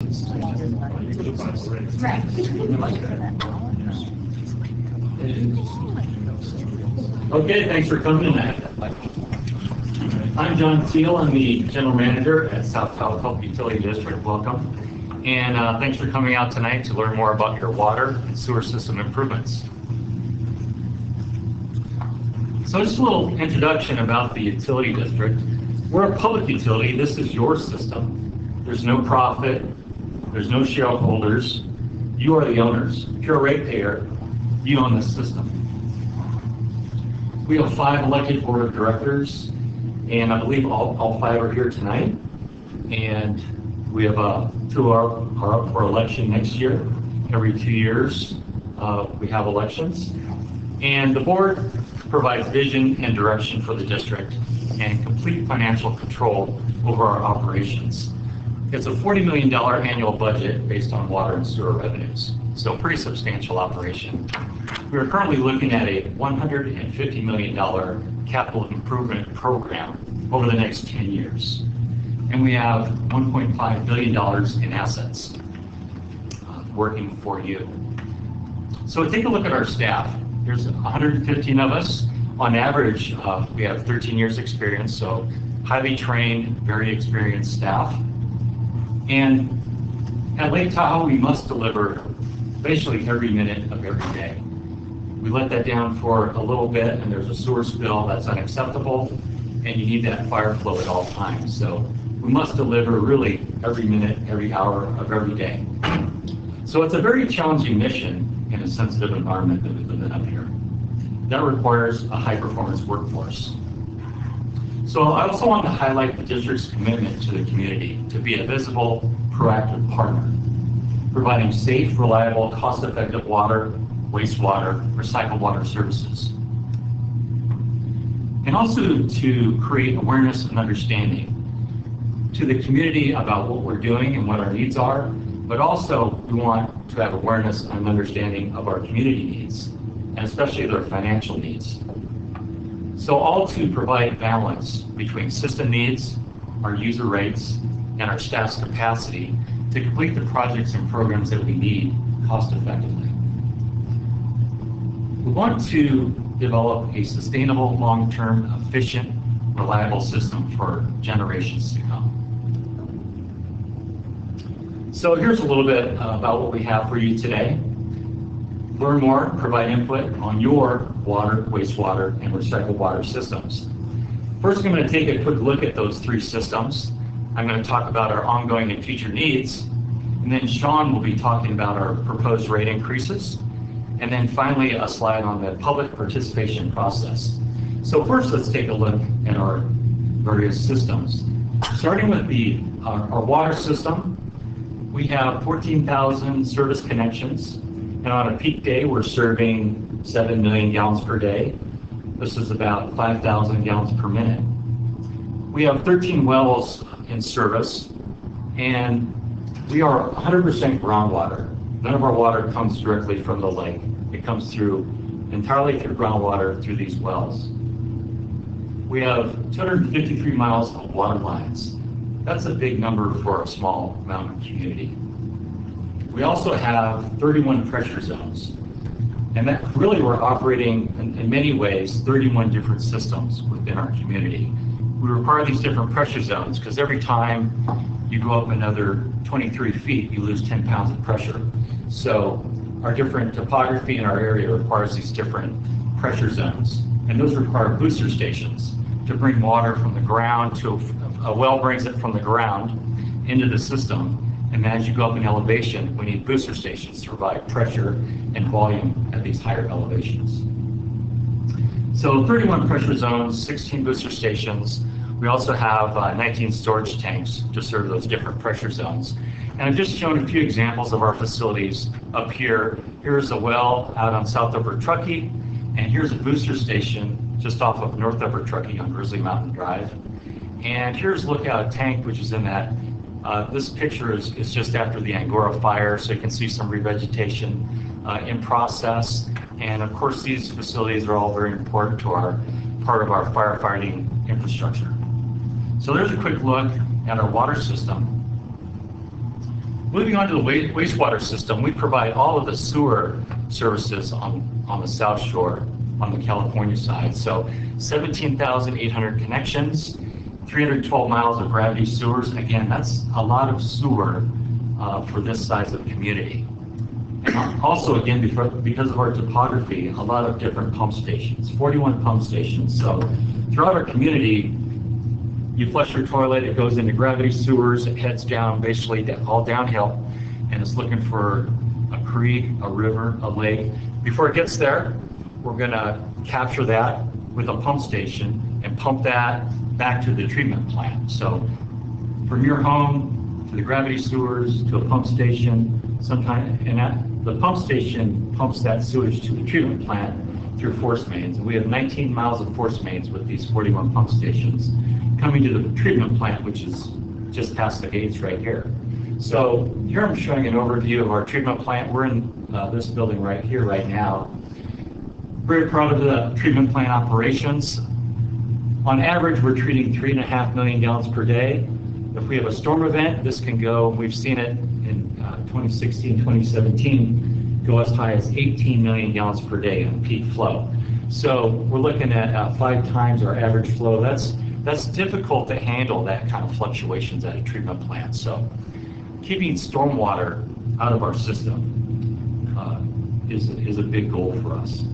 Okay, thanks for coming tonight. I'm John Steele. I'm the General Manager at South Talcott Utility District. Welcome. And thanks for coming out tonight to learn more about your water and sewer system improvements. So just a little introduction about the utility district. We're a public utility. This is your system. There's no profit. There's no shareholders. You are the owners. If you're a ratepayer, you own this system. We have 5 elected board of directors, and I believe all 5 are here tonight. And we have 2 are up for election next year. Every 2 years, we have elections. And the board provides vision and direction for the district and complete financial control over our operations. It's a $40 million annual budget based on water and sewer revenues, so a pretty substantial operation. We are currently looking at a $150 million capital improvement program over the next 10 years. And we have $1.5 billion in assets working for you. So take a look at our staff. There's 115 of us. On average, we have 13 years experience, so highly trained, very experienced staff. And at Lake Tahoe, we must deliver basically every minute of every day. We let that down for a little bit, and there's a sewer spill that's unacceptable, and you need that fire flow at all times. So we must deliver really every minute, every hour of every day. So it's a very challenging mission in a sensitive environment that we live in up here. That requires a high-performance workforce. So I also want to highlight the district's commitment to the community to be a visible, proactive partner, providing safe, reliable, cost-effective water, wastewater, recycled water services. And also to create awareness and understanding to the community about what we're doing and what our needs are, but also we want to have awareness and understanding of our community needs, and especially their financial needs. So all to provide balance between system needs, our user rates, and our staff's capacity to complete the projects and programs that we need cost effectively. We want to develop a sustainable, long-term, efficient, reliable system for generations to come. So here's a little bit about what we have for you today. Learn more, provide input on your water, wastewater, and recycled water systems. First, I'm going to take a quick look at those 3 systems. I'm going to talk about our ongoing and future needs, and then Sean will be talking about our proposed rate increases, and then finally a slide on the public participation process. So first, let's take a look at our various systems. Starting with our water system, we have 14,000 service connections. And on a peak day, we're serving 7 million gallons per day. This is about 5,000 gallons per minute. We have 13 wells in service, and we are 100% groundwater. None of our water comes directly from the lake. It comes entirely through groundwater through these wells. We have 253 miles of water lines. That's a big number for a small mountain community. We also have 31 pressure zones, and that really we're operating in many ways 31 different systems within our community. We require these different pressure zones because every time you go up another 23 feet, you lose 10 pounds of pressure. So our different topography in our area requires these different pressure zones, and those require booster stations to bring water from the ground to a well brings it from the ground into the system. And as you go up in elevation, we need booster stations to provide pressure and volume at these higher elevations. So 31 pressure zones, 16 booster stations. We also have 19 storage tanks to serve those different pressure zones. And I've just shown a few examples of our facilities up here. Here's a well out on South Upper Truckee, and here's a booster station just off of North Upper Truckee on Grizzly Mountain Drive. And here's Lookout Tank, which is in that. This picture is just after the Angora fire, so you can see some revegetation in process. And of course, these facilities are all very important to part of our firefighting infrastructure. So there's a quick look at our water system. Moving on to the wastewater system, we provide all of the sewer services on the South Shore, on the California side. So 17,800 connections, 312 miles of gravity sewers. Again, that's a lot of sewer for this size of community. And also, again, because of our topography, a lot of different pump stations, 41 pump stations. So throughout our community, you flush your toilet, it goes into gravity sewers, it heads down, basically all downhill, and it's looking for a creek, a river, a lake. Before it gets there, we're going to capture that with a pump station and pump that back to the treatment plant. So from your home to the gravity sewers to a pump station, the pump station pumps that sewage to the treatment plant through force mains. And we have 19 miles of force mains with these 41 pump stations coming to the treatment plant, which is just past the gates right here. So here I'm showing an overview of our treatment plant. We're in this building right here right now. Very proud of the treatment plant operations. On average, we're treating 3.5 million gallons per day. If we have a storm event, this can go, we've seen it in 2016, 2017, go as high as 18 million gallons per day on peak flow. So we're looking at 5 times our average flow. That's difficult to handle, that kind of fluctuations at a treatment plant. So keeping stormwater out of our system is a big goal for us.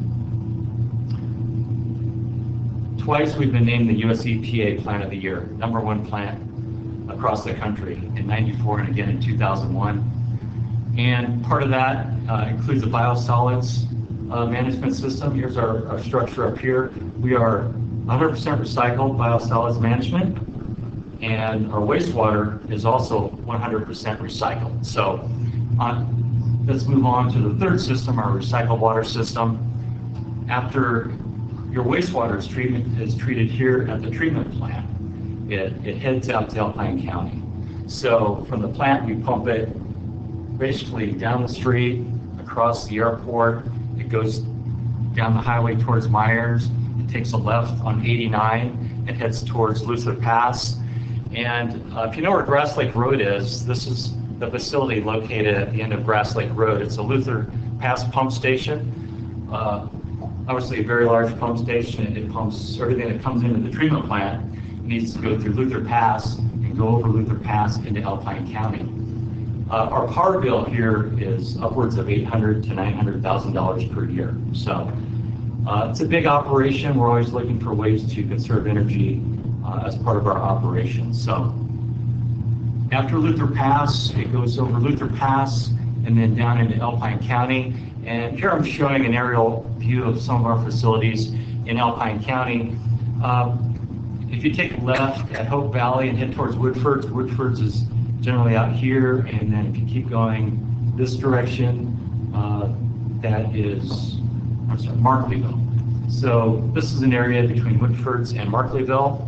Twice we've been named the US EPA Plant of the Year, #1 plant across the country in '94 and again in 2001. And part of that includes a biosolids management system. Here's our structure up here. We are 100% recycled biosolids management, and our wastewater is also 100% recycled. So let's move on to the third system, our recycled water system. After your wastewater is treated here at the treatment plant, it heads out to Alpine County. So from the plant, we pump it basically down the street, across the airport. It goes down the highway towards Myers. It takes a left on 89 and heads towards Luther Pass. And if you know where Grass Lake Road is, this is the facility located at the end of Grass Lake Road. It's a Luther Pass pump station. Obviously a very large pump station. It pumps everything that comes into the treatment plant. It needs to go through Luther Pass and go over Luther Pass into Alpine County. Our power bill here is upwards of $800,000 to $900,000 per year. So it's a big operation. We're always looking for ways to conserve energy as part of our operations. So after Luther Pass, it goes over Luther Pass and then down into Alpine County. And here I'm showing an aerial view of some of our facilities in Alpine County. If you take a left at Hope Valley and head towards Woodford's, Woodford's is generally out here, and then if you keep going this direction, that is, I'm sorry, Markleyville. So this is an area between Woodford's and Markleyville.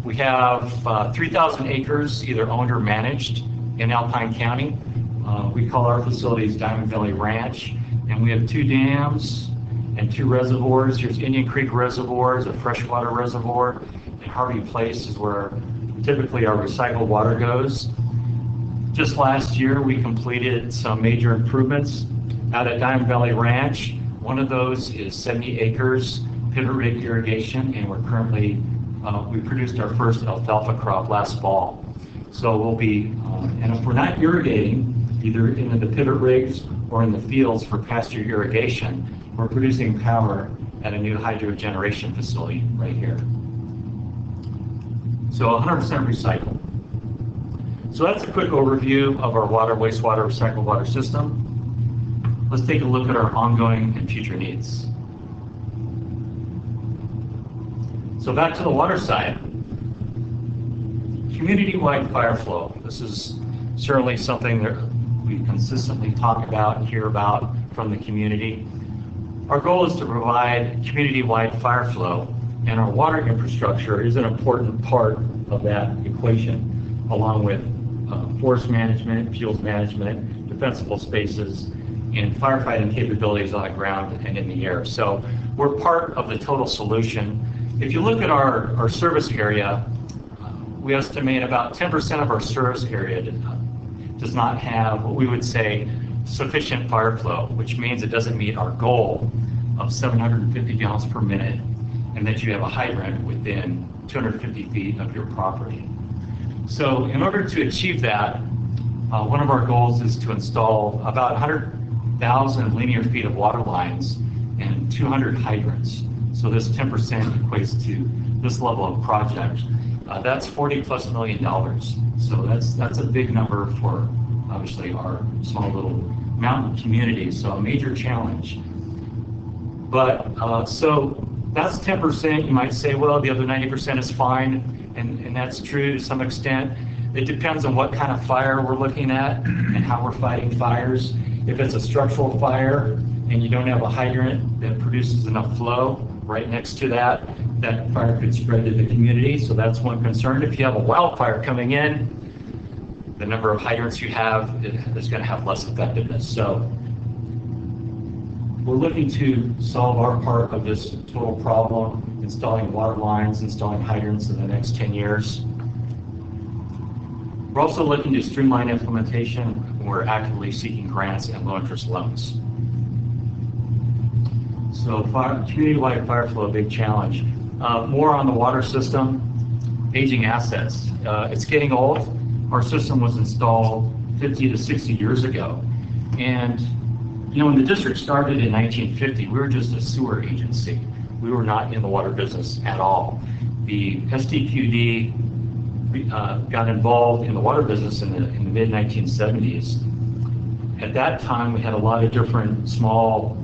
We have 3,000 acres either owned or managed in Alpine County. We call our facilities Diamond Valley Ranch, and we have 2 dams and 2 reservoirs. Here's Indian Creek Reservoir, a freshwater reservoir, and Harvey Place is where typically our recycled water goes. Just last year, we completed some major improvements out at Diamond Valley Ranch. One of those is 70 acres pivot rig irrigation, and we're currently, we produced our first alfalfa crop last fall. So we'll be, and if we're not irrigating, either in the pivot rigs or in the fields for pasture irrigation, we're producing power at a new hydro generation facility right here. So 100% recycled. So that's a quick overview of our water, wastewater, recycled water system. Let's take a look at our ongoing and future needs. So back to the water side. Community-wide fire flow. This is certainly something that we consistently talk about and hear about from the community. Our goal is to provide community-wide fire flow, and our water infrastructure is an important part of that equation, along with forest management, fuels management, defensible spaces, and firefighting capabilities on the ground and in the air. So we're part of the total solution. If you look at our service area, we estimate about 10% of our service area to does not have what we would say sufficient fire flow, which means it doesn't meet our goal of 750 gallons per minute, and that you have a hydrant within 250 feet of your property. So in order to achieve that, one of our goals is to install about 100,000 linear feet of water lines and 200 hydrants. So this 10% equates to this level of project. That's $40+ million. So that's a big number for obviously our small little mountain community. So a major challenge. But so that's 10%. You might say, well, the other 90% is fine, and that's true to some extent. It depends on what kind of fire we're looking at and how we're fighting fires. If it's a structural fire and you don't have a hydrant that produces enough flow right next to that, that fire could spread to the community. So that's one concern. If you have a wildfire coming in, the number of hydrants you have is going to have less effectiveness. So we're looking to solve our part of this total problem, installing water lines, installing hydrants in the next 10 years. We're also looking to streamline implementation, and we're actively seeking grants and low-interest loans. So community-wide fire flow, a big challenge. More on the water system, aging assets. It's getting old. Our system was installed 50 to 60 years ago. And you know, when the district started in 1950, we were just a sewer agency. We were not in the water business at all. The SDQD got involved in the water business in the mid-1970s. At that time, we had a lot of different small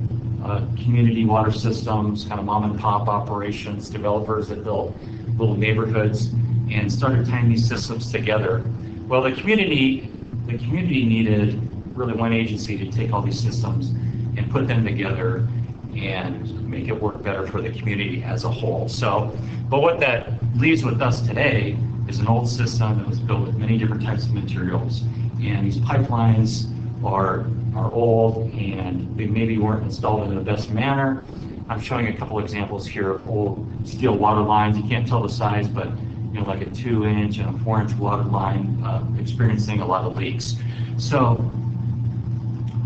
community water systems, kind of mom and pop operations, developers that built little neighborhoods and started tying these systems together. Well, the community needed really one agency to take all these systems and put them together and make it work better for the community as a whole. So, but what that leaves with us today is an old system that was built with many different types of materials, and these pipelines are old and they maybe weren't installed in the best manner. I'm showing a couple examples here of old steel water lines. You can't tell the size, but you know, like a 2-inch and a 4-inch water line experiencing a lot of leaks. So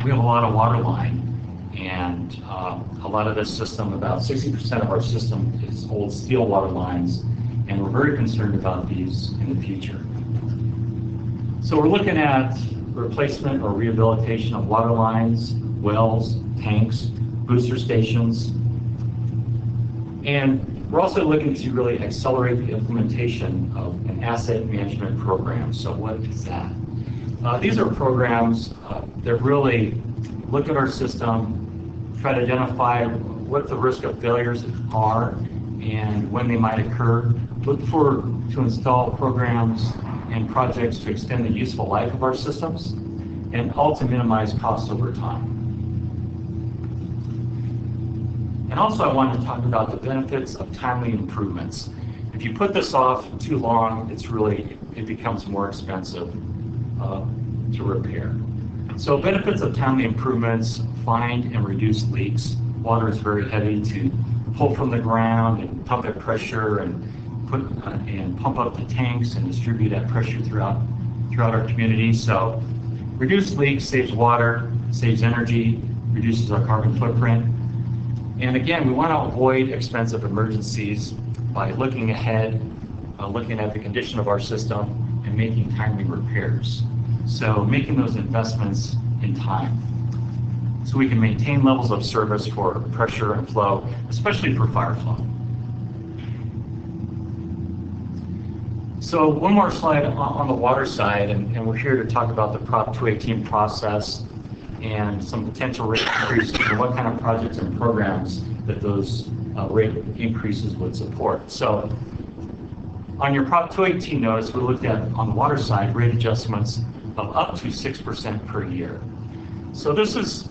we have a lot of water line, and a lot of this system, about 60% of our system is old steel water lines, and we're very concerned about these in the future. So we're looking at replacement or rehabilitation of water lines, wells, tanks, booster stations, and we're also looking to really accelerate the implementation of an asset management program. So what is that? These are programs that really look at our system, try to identify what the risk of failures are and when they might occur. Look to install programs and projects to extend the useful life of our systems and all to minimize costs over time. And also I want to talk about the benefits of timely improvements. If you put this off too long, it becomes more expensive to repair. So benefits of timely improvements: find and reduce leaks. Water is very heavy to pull from the ground and pump at pressure and pump up the tanks and distribute that pressure throughout our community. So reduce leaks saves water, saves energy, reduces our carbon footprint. And again, we want to avoid expensive emergencies by looking ahead, looking at the condition of our system and making timely repairs. So making those investments in time so we can maintain levels of service for pressure and flow, especially for fire flow. So one more slide on the water side, and we're here to talk about the Prop 218 process and some potential rate increases and what kind of projects and programs that those rate increases would support. So on your Prop 218 notice, we looked at, on the water side, rate adjustments of up to 6% per year. So this is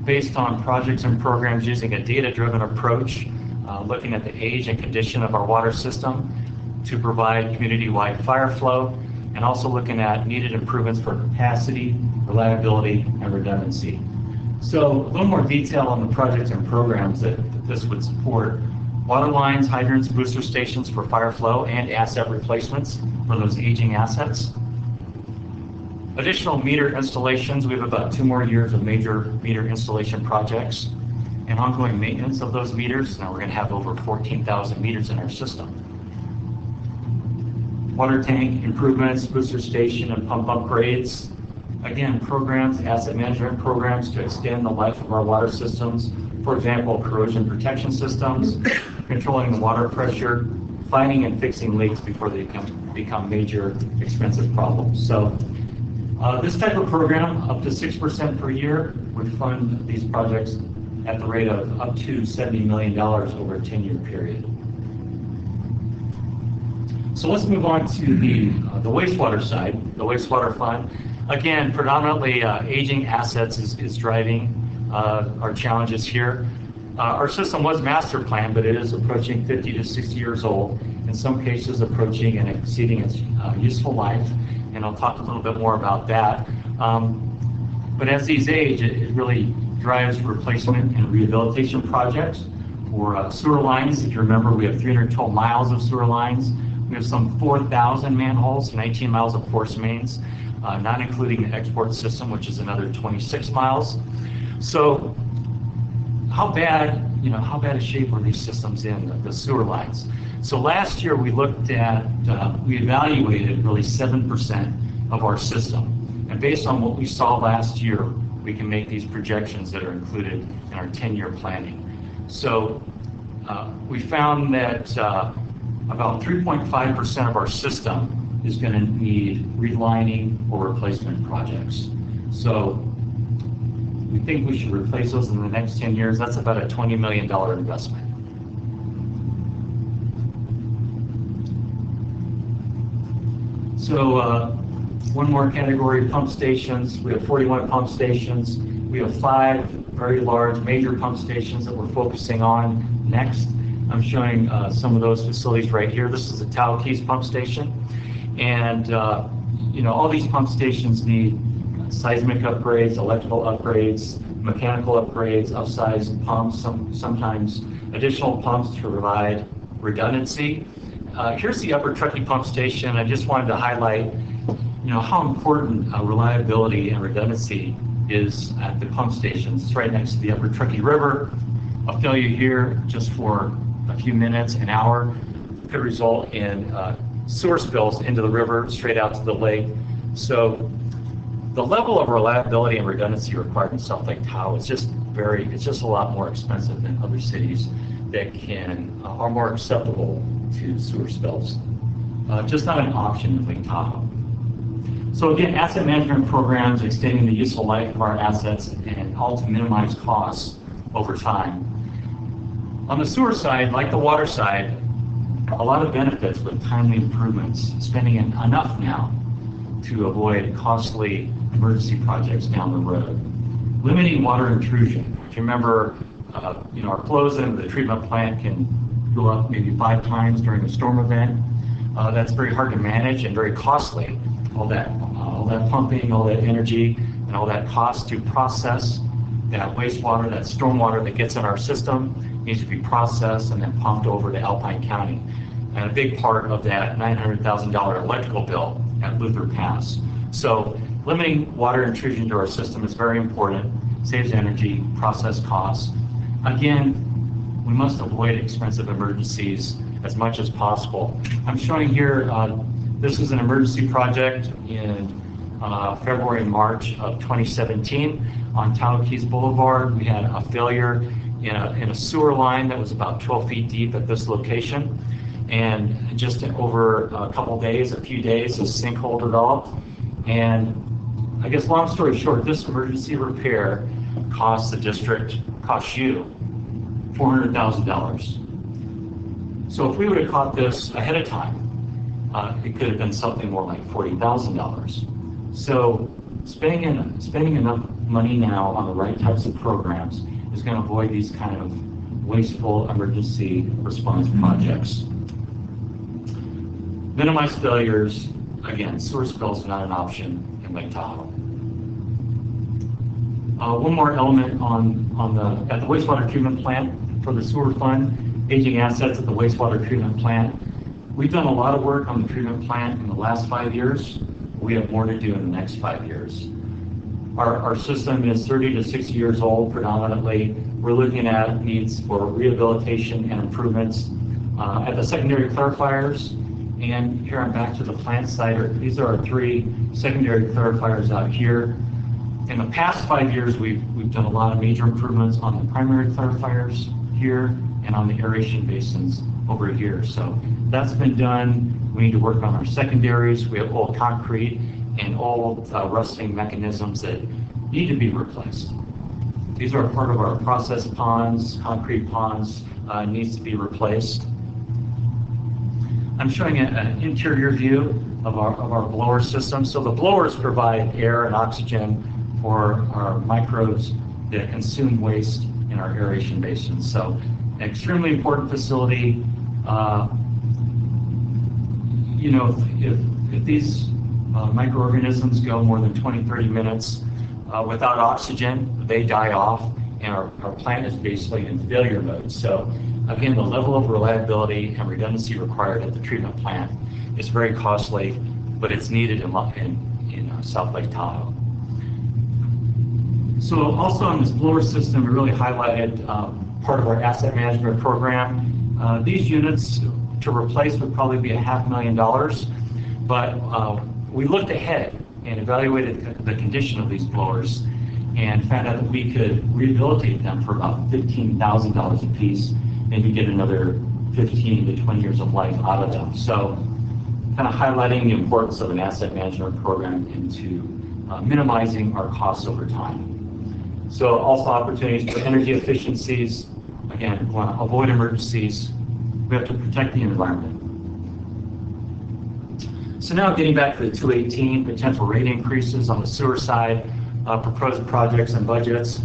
based on projects and programs using a data-driven approach, looking at the age and condition of our water system to provide community-wide fire flow, and also looking at needed improvements for capacity, reliability, and redundancy. So a little more detail on the projects and programs that this would support: water lines, hydrants, booster stations for fire flow, and asset replacements for those aging assets. Additional meter installations, we have about 2 more years of major meter installation projects and ongoing maintenance of those meters. Now we're going to have over 14,000 meters in our system. Water tank improvements, booster station and pump upgrades. Again, programs, asset management programs to extend the life of our water systems. For example, corrosion protection systems, controlling the water pressure, finding and fixing leaks before they become major expensive problems. So this type of program, up to 6% per year, would fund these projects at the rate of up to $70 million over a 10-year period. So let's move on to the wastewater side, the wastewater fund. Again, predominantly aging assets is driving our challenges here. Our system was master planned, but it is approaching 50 to 60 years old, in some cases approaching and exceeding its useful life, and I'll talk a little bit more about that. But as these age, it really drives replacement and rehabilitation projects for sewer lines. If you remember, we have 312 miles of sewer lines. We have some 4,000 manholes, 19 miles of force mains, not including the export system, which is another 26 miles. So how bad a shape are these systems in, the sewer lines? So last year we looked at, we evaluated really 7% of our system. And based on what we saw last year, we can make these projections that are included in our 10-year planning. So we found that about 3.5% of our system is going to need relining or replacement projects. So we think we should replace those in the next 10 years. That's about a $20 million investment. So one more category, pump stations. We have 41 pump stations. We have 5 very large major pump stations that we're focusing on next. I'm showing some of those facilities right here. This is the Towkees pump station. And all these pump stations need seismic upgrades, electrical upgrades, mechanical upgrades, upsized pumps, sometimes additional pumps to provide redundancy. Here's the Upper Truckee pump station. I just wanted to highlight how important reliability and redundancy is at the pump stations. It's right next to the Upper Truckee River. A failure here just for a few minutes, an hour, could result in sewer spills into the river, straight out to the lake. So the level of reliability and redundancy required in South Lake Tahoe is just it's just a lot more expensive than other cities that are more acceptable to sewer spills. Just not an option in Lake Tahoe. So again, asset management programs extending the useful life of our assets and all to minimize costs over time. On the sewer side, like the water side, a lot of benefits with timely improvements, spending enough now to avoid costly emergency projects down the road. Limiting water intrusion. If you remember, our flows into the treatment plant can go up maybe 5 times during a storm event. That's very hard to manage and very costly. All that pumping, all that energy, and all that cost to process that wastewater, that stormwater that gets in our system needs to be processed and then pumped over to Alpine County. And a big part of that $900,000 electrical bill at Luther Pass. So limiting water intrusion to our system is very important, saves energy, process costs. Again, we must avoid expensive emergencies as much as possible. I'm showing here, this is an emergency project in February and March of 2017 on Towkees Boulevard. We had a failure in a sewer line that was about 12 feet deep at this location. And just over a few days, a sinkhole developed. And I guess long story short, this emergency repair cost the district, cost you $400,000. So if we would have caught this ahead of time, it could have been something more like $40,000. So spending enough money now on the right types of programs is going to avoid these kind of wasteful emergency response projects. Minimize failures. Again, sewer spills are not an option in Lake Tahoe. One more element at the wastewater treatment plant for the sewer fund, aging assets at the wastewater treatment plant. We've done a lot of work on the treatment plant in the last 5 years. We have more to do in the next 5 years. Our system is 30 to 60 years old predominantly. We're looking at needs for rehabilitation and improvements at the secondary clarifiers. And here I'm back to the plant side. These are our 3 secondary clarifiers out here. In the past 5 years, we've done a lot of major improvements on the primary clarifiers here and on the aeration basins over here. So that's been done. We need to work on our secondaries. We have old concrete and old rusting mechanisms that need to be replaced. These are part of our process ponds, concrete ponds, needs to be replaced. I'm showing an interior view of our blower system. So the blowers provide air and oxygen for our microbes that consume waste in our aeration basins. So an extremely important facility. You know, if these microorganisms go more than 20-30 minutes without oxygen, they die off, and our plant is basically in failure mode. So again, the level of reliability and redundancy required at the treatment plant is very costly, but it's needed in South Lake Tahoe. So also on this blower system, we really highlighted part of our asset management program. These units to replace would probably be $500,000, but we looked ahead and evaluated the condition of these blowers and found out that we could rehabilitate them for about $15,000 a piece, maybe get another 15 to 20 years of life out of them. So kind of highlighting the importance of an asset management program into minimizing our costs over time. So also opportunities for energy efficiencies. Again, we want to avoid emergencies. We have to protect the environment. So now getting back to the 218 potential rate increases on the sewer side, proposed projects and budgets.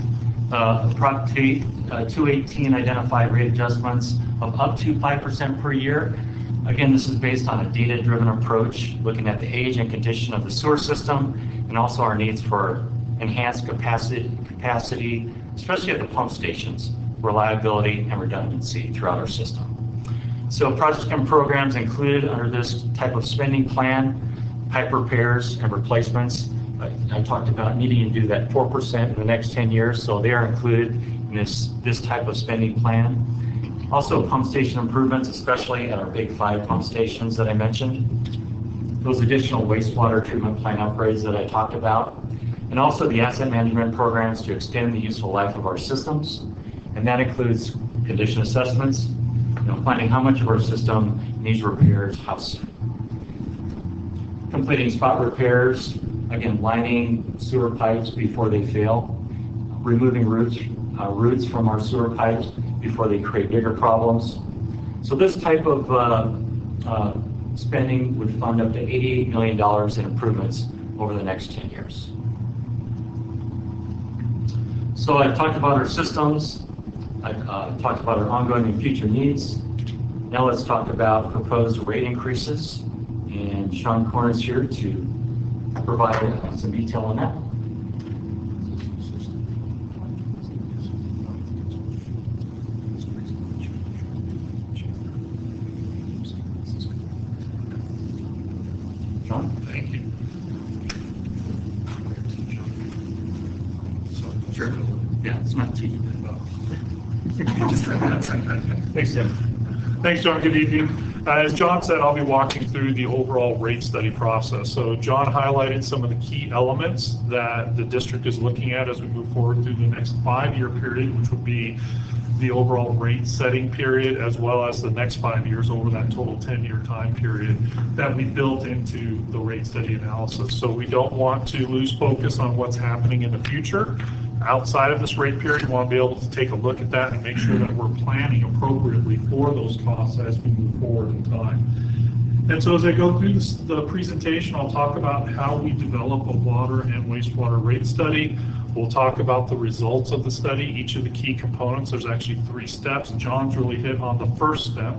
Prop 218 identified rate adjustments of up to 5% per year. Again, this is based on a data-driven approach, looking at the age and condition of the sewer system, and also our needs for enhanced capacity, especially at the pump stations, reliability and redundancy throughout our system. So projects and programs included under this type of spending plan, pipe repairs and replacements. I talked about needing to do that 4% in the next 10 years, so they are included in this type of spending plan. Also pump station improvements, especially at our big 5 pump stations that I mentioned. Those additional wastewater treatment plant upgrades that I talked about. And also the asset management programs to extend the useful life of our systems. And that includes condition assessments, finding how much of our system needs repairs, how soon. Completing spot repairs, again, lining sewer pipes before they fail, removing roots from our sewer pipes before they create bigger problems. So this type of spending would fund up to $88 million in improvements over the next 10 years. So I talked about our systems. I talked about our ongoing and future needs. Now let's talk about proposed rate increases. And Sean Korn is here to provide some detail on that. Sean? Thank you. Sure. Yeah, it's not cheap. Thanks, Tim. Thanks, John. Good evening. As John said, I'll be walking through the overall rate study process. So John highlighted some of the key elements that the district is looking at as we move forward through the next 5-year period, which would be the overall rate setting period, as well as the next 5 years over that total 10-year time period that we built into the rate study analysis. So we don't want to lose focus on what's happening in the future. Outside of this rate period, we want to be able to take a look at that and make sure that we're planning appropriately for those costs as we move forward in time. And so as I go through the presentation, I'll talk about how we develop a water and wastewater rate study. We'll talk about the results of the study, each of the key components. There's actually 3 steps. John's really hit on the first step,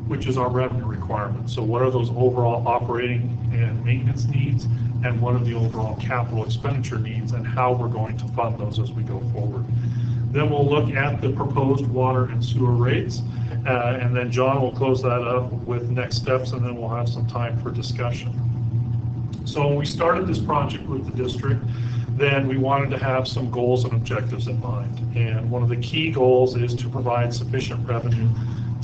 which is our revenue requirements. So what are those overall operating and maintenance needs, and what are the overall capital expenditure needs, and how we're going to fund those as we go forward. Then we'll look at the proposed water and sewer rates, and then John will close that up with next steps, and then we'll have some time for discussion. So when we started this project with the district, then we wanted to have some goals and objectives in mind. And one of the key goals is to provide sufficient revenue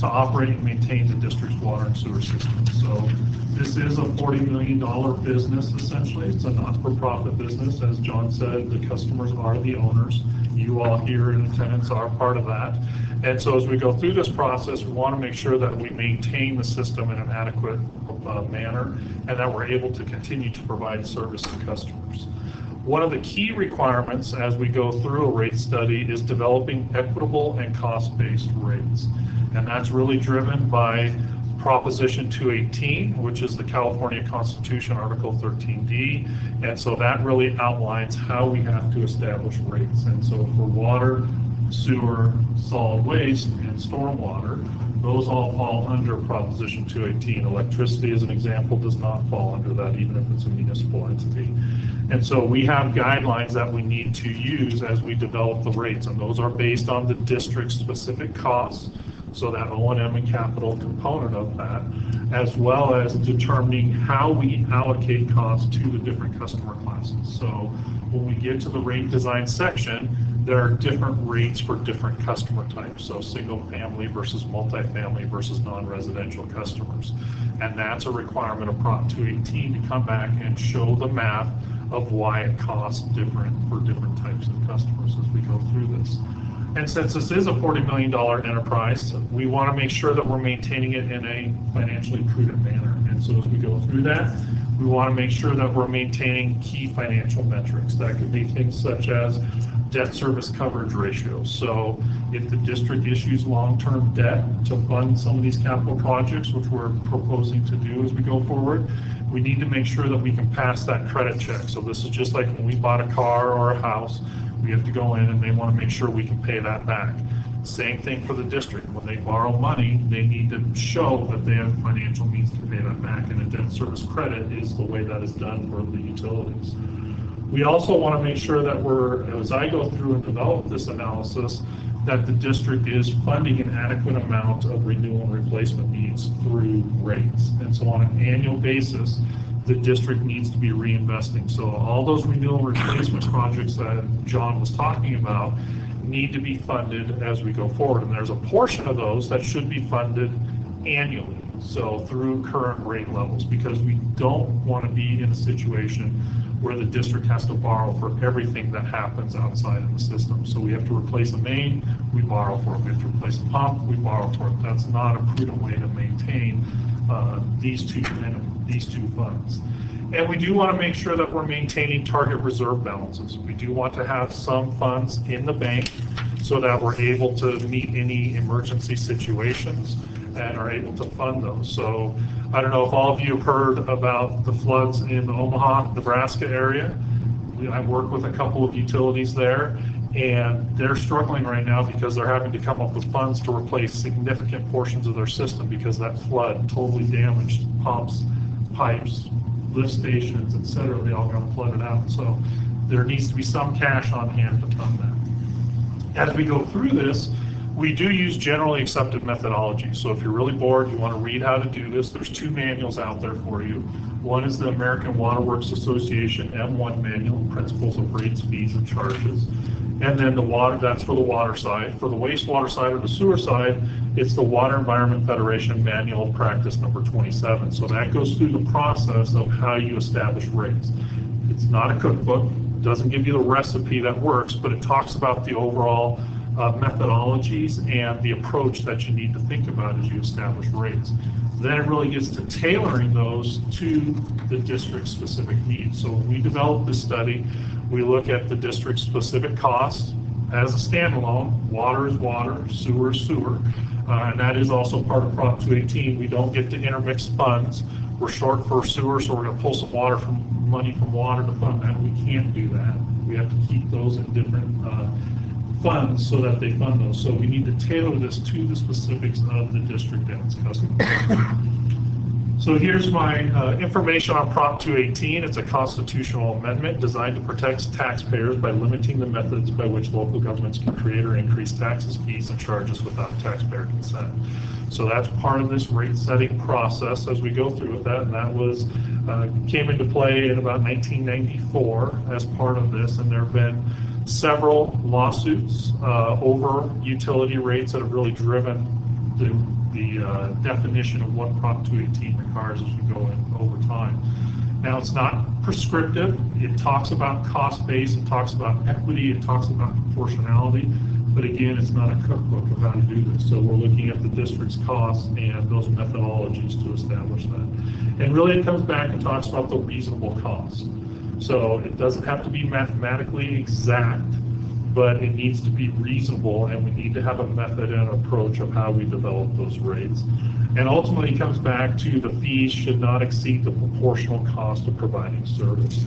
to operate and maintain the district's water and sewer system. So this is a $40 million business, essentially. It's a not-for-profit business. As John said, the customers are the owners. You all here in attendance are part of that. And so as we go through this process, we want to make sure that we maintain the system in an adequate manner and that we're able to continue to provide service to customers. One of the key requirements as we go through a rate study is developing equitable and cost-based rates. And that's really driven by Proposition 218, which is the California Constitution, Article 13D. And so that really outlines how we have to establish rates. And so for water, sewer, solid waste, and stormwater, those all fall under Proposition 218. Electricity, as an example, does not fall under that, even if it's a municipal entity. And so we have guidelines that we need to use as we develop the rates, and those are based on the district's specific costs, so that O&M and capital component of that, as well as determining how we allocate costs to the different customer classes. So when we get to the rate design section, there are different rates for different customer types. So single family versus multifamily versus non-residential customers. And that's a requirement of Prop 218 to come back and show the math of why it costs different for different types of customers as we go through this. And since this is a $40 million enterprise, we want to make sure that we're maintaining it in a financially prudent manner. And so as we go through that, we want to make sure that we're maintaining key financial metrics. That could be things such as debt service coverage ratios. So if the district issues long-term debt to fund some of these capital projects, which we're proposing to do as we go forward, we need to make sure that we can pass that credit check. So this is just like when we bought a car or a house, we have to go in and they want to make sure we can pay that back. Same thing for the district. When they borrow money, they need to show that they have financial means to pay that back, and a debt service credit is the way that is done for the utilities. We also want to make sure that as I go through and develop this analysis, that the district is funding an adequate amount of renewal and replacement needs through rates. And so on an annual basis, the district needs to be reinvesting. So all those renewal and replacement projects that John was talking about need to be funded as we go forward. And there's a portion of those that should be funded annually, so through current rate levels, because we don't want to be in a situation where the district has to borrow for everything that happens outside of the system. So we have to replace a main, we borrow for it. We have to replace a pump, we borrow for it. That's not a prudent way to maintain these two funds. And we do want to make sure that we're maintaining target reserve balances. We do want to have some funds in the bank so that we're able to meet any emergency situations and are able to fund those. So I don't know if all of you have heard about the floods in the Omaha, Nebraska area. I work with a couple of utilities there, and they're struggling right now because they're having to come up with funds to replace significant portions of their system because that flood totally damaged pumps, pipes, lift stations, etc. They all got flooded out. So there needs to be some cash on hand to fund that. As we go through this, we do use generally accepted methodology. So if you're really bored, you want to read how to do this, there's two manuals out there for you. One is the American Water Works Association M1 manual, Principles of Rates, Fees, and Charges. And then the water, that's for the water side. For the wastewater side or the sewer side, it's the Water Environment Federation Manual of Practice number 27. So that goes through the process of how you establish rates. It's not a cookbook, it doesn't give you the recipe that works, but it talks about the overall methodologies and the approach that you need to think about as you establish rates. Then it really gets to tailoring those to the district's specific needs. So when we develop this study, we look at the district's specific costs as a standalone. Water is water, sewer is sewer, and that is also part of Prop 218. We don't get to intermix funds. We're short for sewer, so we're going to pull some money from water to fund that. We can't do that. We have to keep those in different funds so that they fund those. So we need to tailor this to the specifics of the district and its customers. So here's my information on Prop 218. It's a constitutional amendment designed to protect taxpayers by limiting the methods by which local governments can create or increase taxes, fees, and charges without taxpayer consent. So that's part of this rate setting process as we go through with that, and that was came into play in about 1994 as part of this, and there have been several lawsuits over utility rates that have really driven the definition of what Prop 218 requires as we go in over time. Now, it's not prescriptive. It talks about cost base, it talks about equity, it talks about proportionality, but again, it's not a cookbook of how to do this. So we're looking at the district's costs and those methodologies to establish that. And really it comes back and talks about the reasonable cost. So it doesn't have to be mathematically exact, but it needs to be reasonable, and we need to have a method and approach of how we develop those rates. And ultimately it comes back to the fees should not exceed the proportional cost of providing service.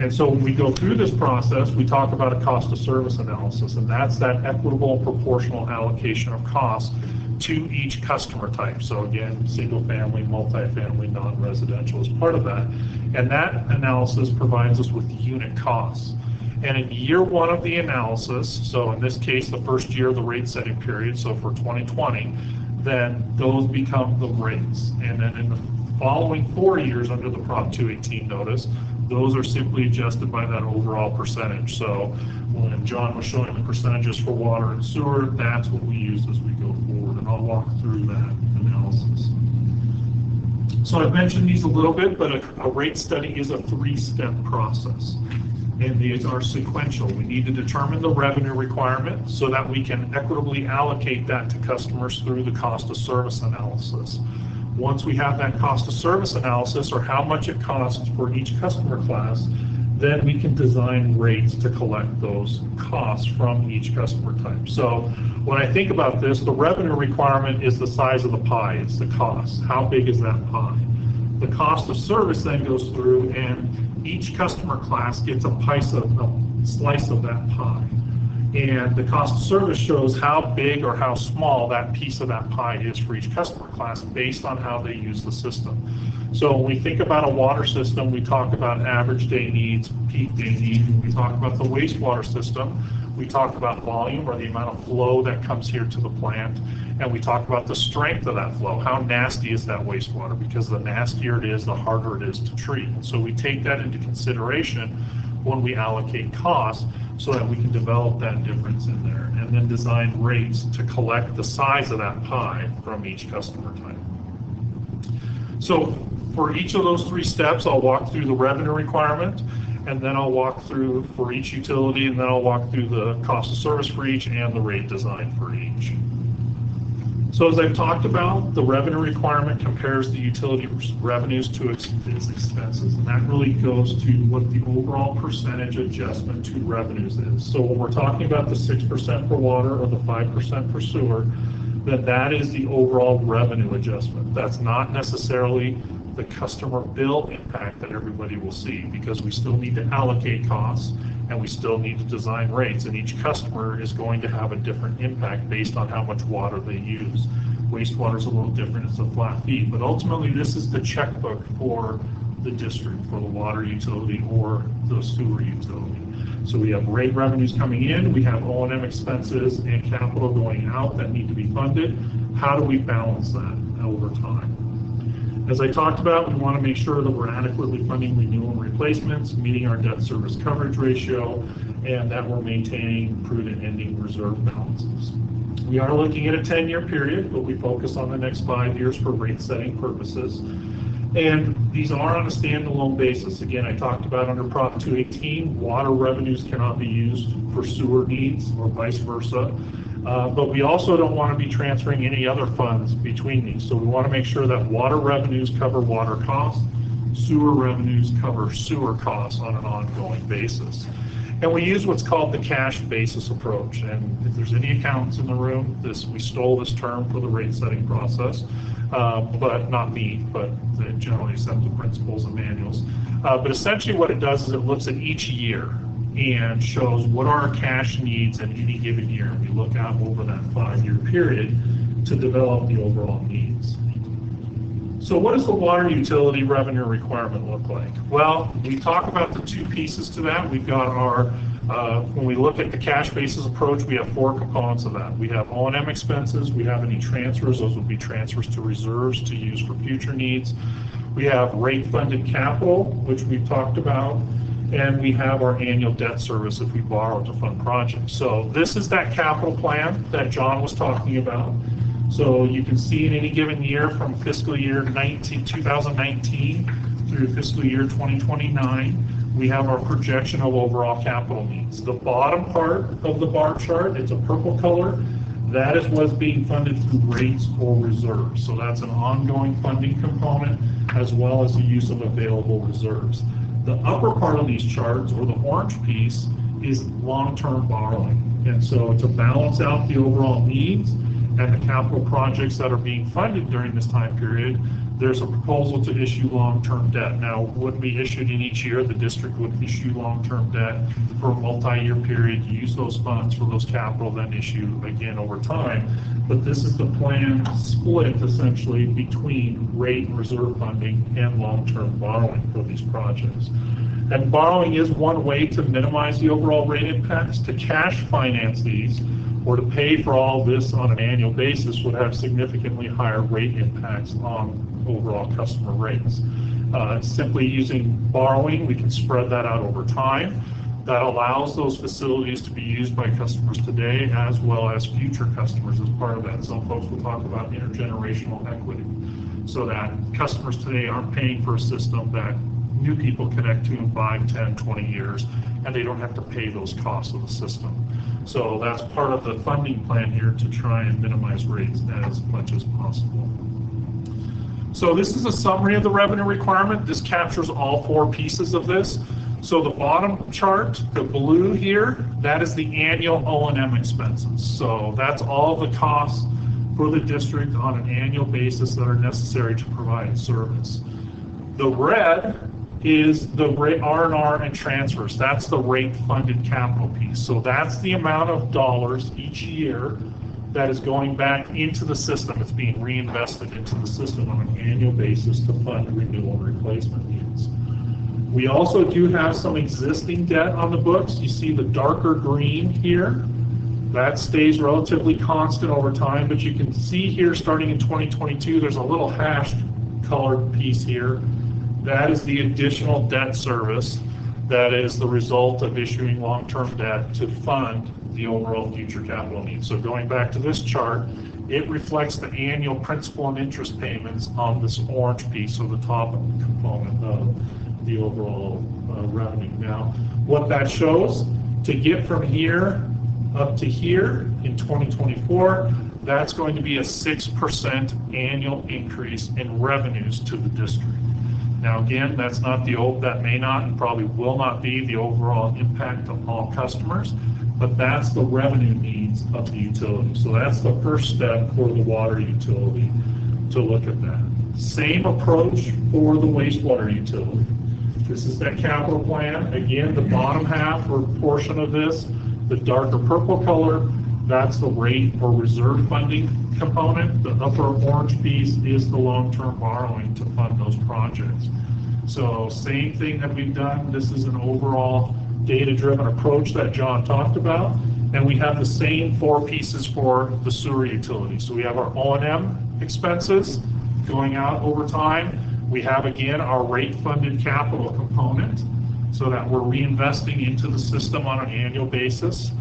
And so when we go through this process, we talk about a cost of service analysis, and that's that equitable proportional allocation of costs to each customer type. So again, single family, multifamily, non-residential is part of that. And that analysis provides us with unit costs. And in year one of the analysis, so in this case, the first year of the rate setting period, so for 2020, then those become the rates. And then in the following 4 years under the Prop 218 notice, those are simply adjusted by that overall percentage. So when John was showing the percentages for water and sewer, that's what we use as we go forward. And I'll walk through that analysis. So I've mentioned these a little bit, but a rate study is a 3-step process. And these are sequential. We need to determine the revenue requirement so that we can equitably allocate that to customers through the cost of service analysis. Once we have that cost of service analysis, or how much it costs for each customer class, then we can design rates to collect those costs from each customer type. So when I think about this, the revenue requirement is the size of the pie, it's the cost. How big is that pie? The cost of service then goes through, and each customer class gets a slice of that pie. And the cost of service shows how big or how small that piece of that pie is for each customer class based on how they use the system. So when we think about a water system, we talk about average day needs, peak day needs. When we talk about the wastewater system, we talk about volume, or the amount of flow that comes here to the plant. And we talk about the strength of that flow. How nasty is that wastewater? Because the nastier it is, the harder it is to treat. And so we take that into consideration when we allocate costs so that we can develop that difference in there, and then design rates to collect the size of that pie from each customer type. So for each of those 3 steps, I'll walk through the revenue requirement, and then I'll walk through for each utility, and then I'll walk through the cost of service for each and the rate design for each. So as I've talked about, the revenue requirement compares the utility revenues to its expenses, and that really goes to what the overall percentage adjustment to revenues is. So when we're talking about the 6% for water or the 5% for sewer, then that is the overall revenue adjustment. That's not necessarily the customer bill impact that everybody will see, because we still need to allocate costs and we still need to design rates, and each customer is going to have a different impact based on how much water they use. Wastewater is a little different, it's a flat fee, but ultimately this is the checkbook for the district, for the water utility or the sewer utility. So we have rate revenues coming in, we have O&M expenses and capital going out that need to be funded. How do we balance that over time? As I talked about, we want to make sure that we're adequately funding renewal and replacements, meeting our debt service coverage ratio, and that we're maintaining prudent ending reserve balances. We are looking at a 10-year period, but we focus on the next 5 years for rate setting purposes. And these are on a standalone basis. Again, I talked about under Prop 218, water revenues cannot be used for sewer needs or vice versa. But we also don't want to be transferring any other funds between these. So we want to make sure that water revenues cover water costs, sewer revenues cover sewer costs on an ongoing basis. And we use what's called the cash basis approach. And if there's any accountants in the room, we stole this term for the rate setting process, but not me, but the generally accepted principles and manuals. But essentially what it does is it looks at each year and shows what are our cash needs in any given year. We look out over that 5-year period to develop the overall needs. So what does the water utility revenue requirement look like? Well, we talk about the two pieces to that. We've got our, when we look at the cash basis approach, we have four components of that. We have O&M expenses, we have any transfers, those would be transfers to reserves to use for future needs. We have rate funded capital, which we've talked about, and we have our annual debt service if we borrow to fund projects. So this is that capital plan that John was talking about. So you can see in any given year from fiscal year 2019 through fiscal year 2029, we have our projection of overall capital needs. The bottom part of the bar chart, it's a purple color, that is what's being funded through rates or reserves. So that's an ongoing funding component as well as the use of available reserves. The upper part of these charts, or the orange piece, is long-term borrowing. And so to balance out the overall needs and the capital projects that are being funded during this time period, there's a proposal to issue long-term debt. Now, it wouldn't be issued in each year. The district would issue long-term debt for a multi-year period, use those funds for those capital, then issue again over time. But this is the plan split essentially between rate and reserve funding and long-term borrowing for these projects. And borrowing is one way to minimize the overall rate impacts. To cash finance these, or to pay for all this on an annual basis, would have significantly higher rate impacts on overall customer rates. Simply using borrowing, we can spread that out over time. That allows those facilities to be used by customers today as well as future customers as part of that. Some folks will talk about intergenerational equity, so that customers today aren't paying for a system that new people connect to in 5, 10, 20 years, and they don't have to pay those costs of the system. So that's part of the funding plan here, to try and minimize rates as much as possible. So this is a summary of the revenue requirement. This captures all four pieces of this. So the bottom chart, the blue here, that is the annual O&M expenses. So that's all the costs for the district on an annual basis that are necessary to provide service. The red is the R&R and transfers. That's the rate funded capital piece. So that's the amount of dollars each year that is going back into the system. It's being reinvested into the system on an annual basis to fund renewal and replacement needs. We also do have some existing debt on the books. You see the darker green here. That stays relatively constant over time, but you can see here starting in 2022, there's a little hashed colored piece here. That is the additional debt service that is the result of issuing long-term debt to fund the overall future capital needs. So going back to this chart, it reflects the annual principal and interest payments on this orange piece, so the top component of the overall revenue. Now, what that shows, to get from here up to here in 2024, that's going to be a 6% annual increase in revenues to the district. Now again, that's not that may not and probably will not be the overall impact of all customers, but that's the revenue needs of the utility. So that's the first step for the water utility, to look at that. Same approach for the wastewater utility. This is that capital plan. Again, the bottom half or portion of this, the darker purple color, that's the rate or reserve funding component. The upper orange piece is the long-term borrowing to fund those projects. So same thing that we've done. This is an overall data-driven approach that John talked about. And we have the same four pieces for the sewer utility. So we have our O&M expenses going out over time. We have, again, our rate-funded capital component, so that we're reinvesting into the system on an annual basis.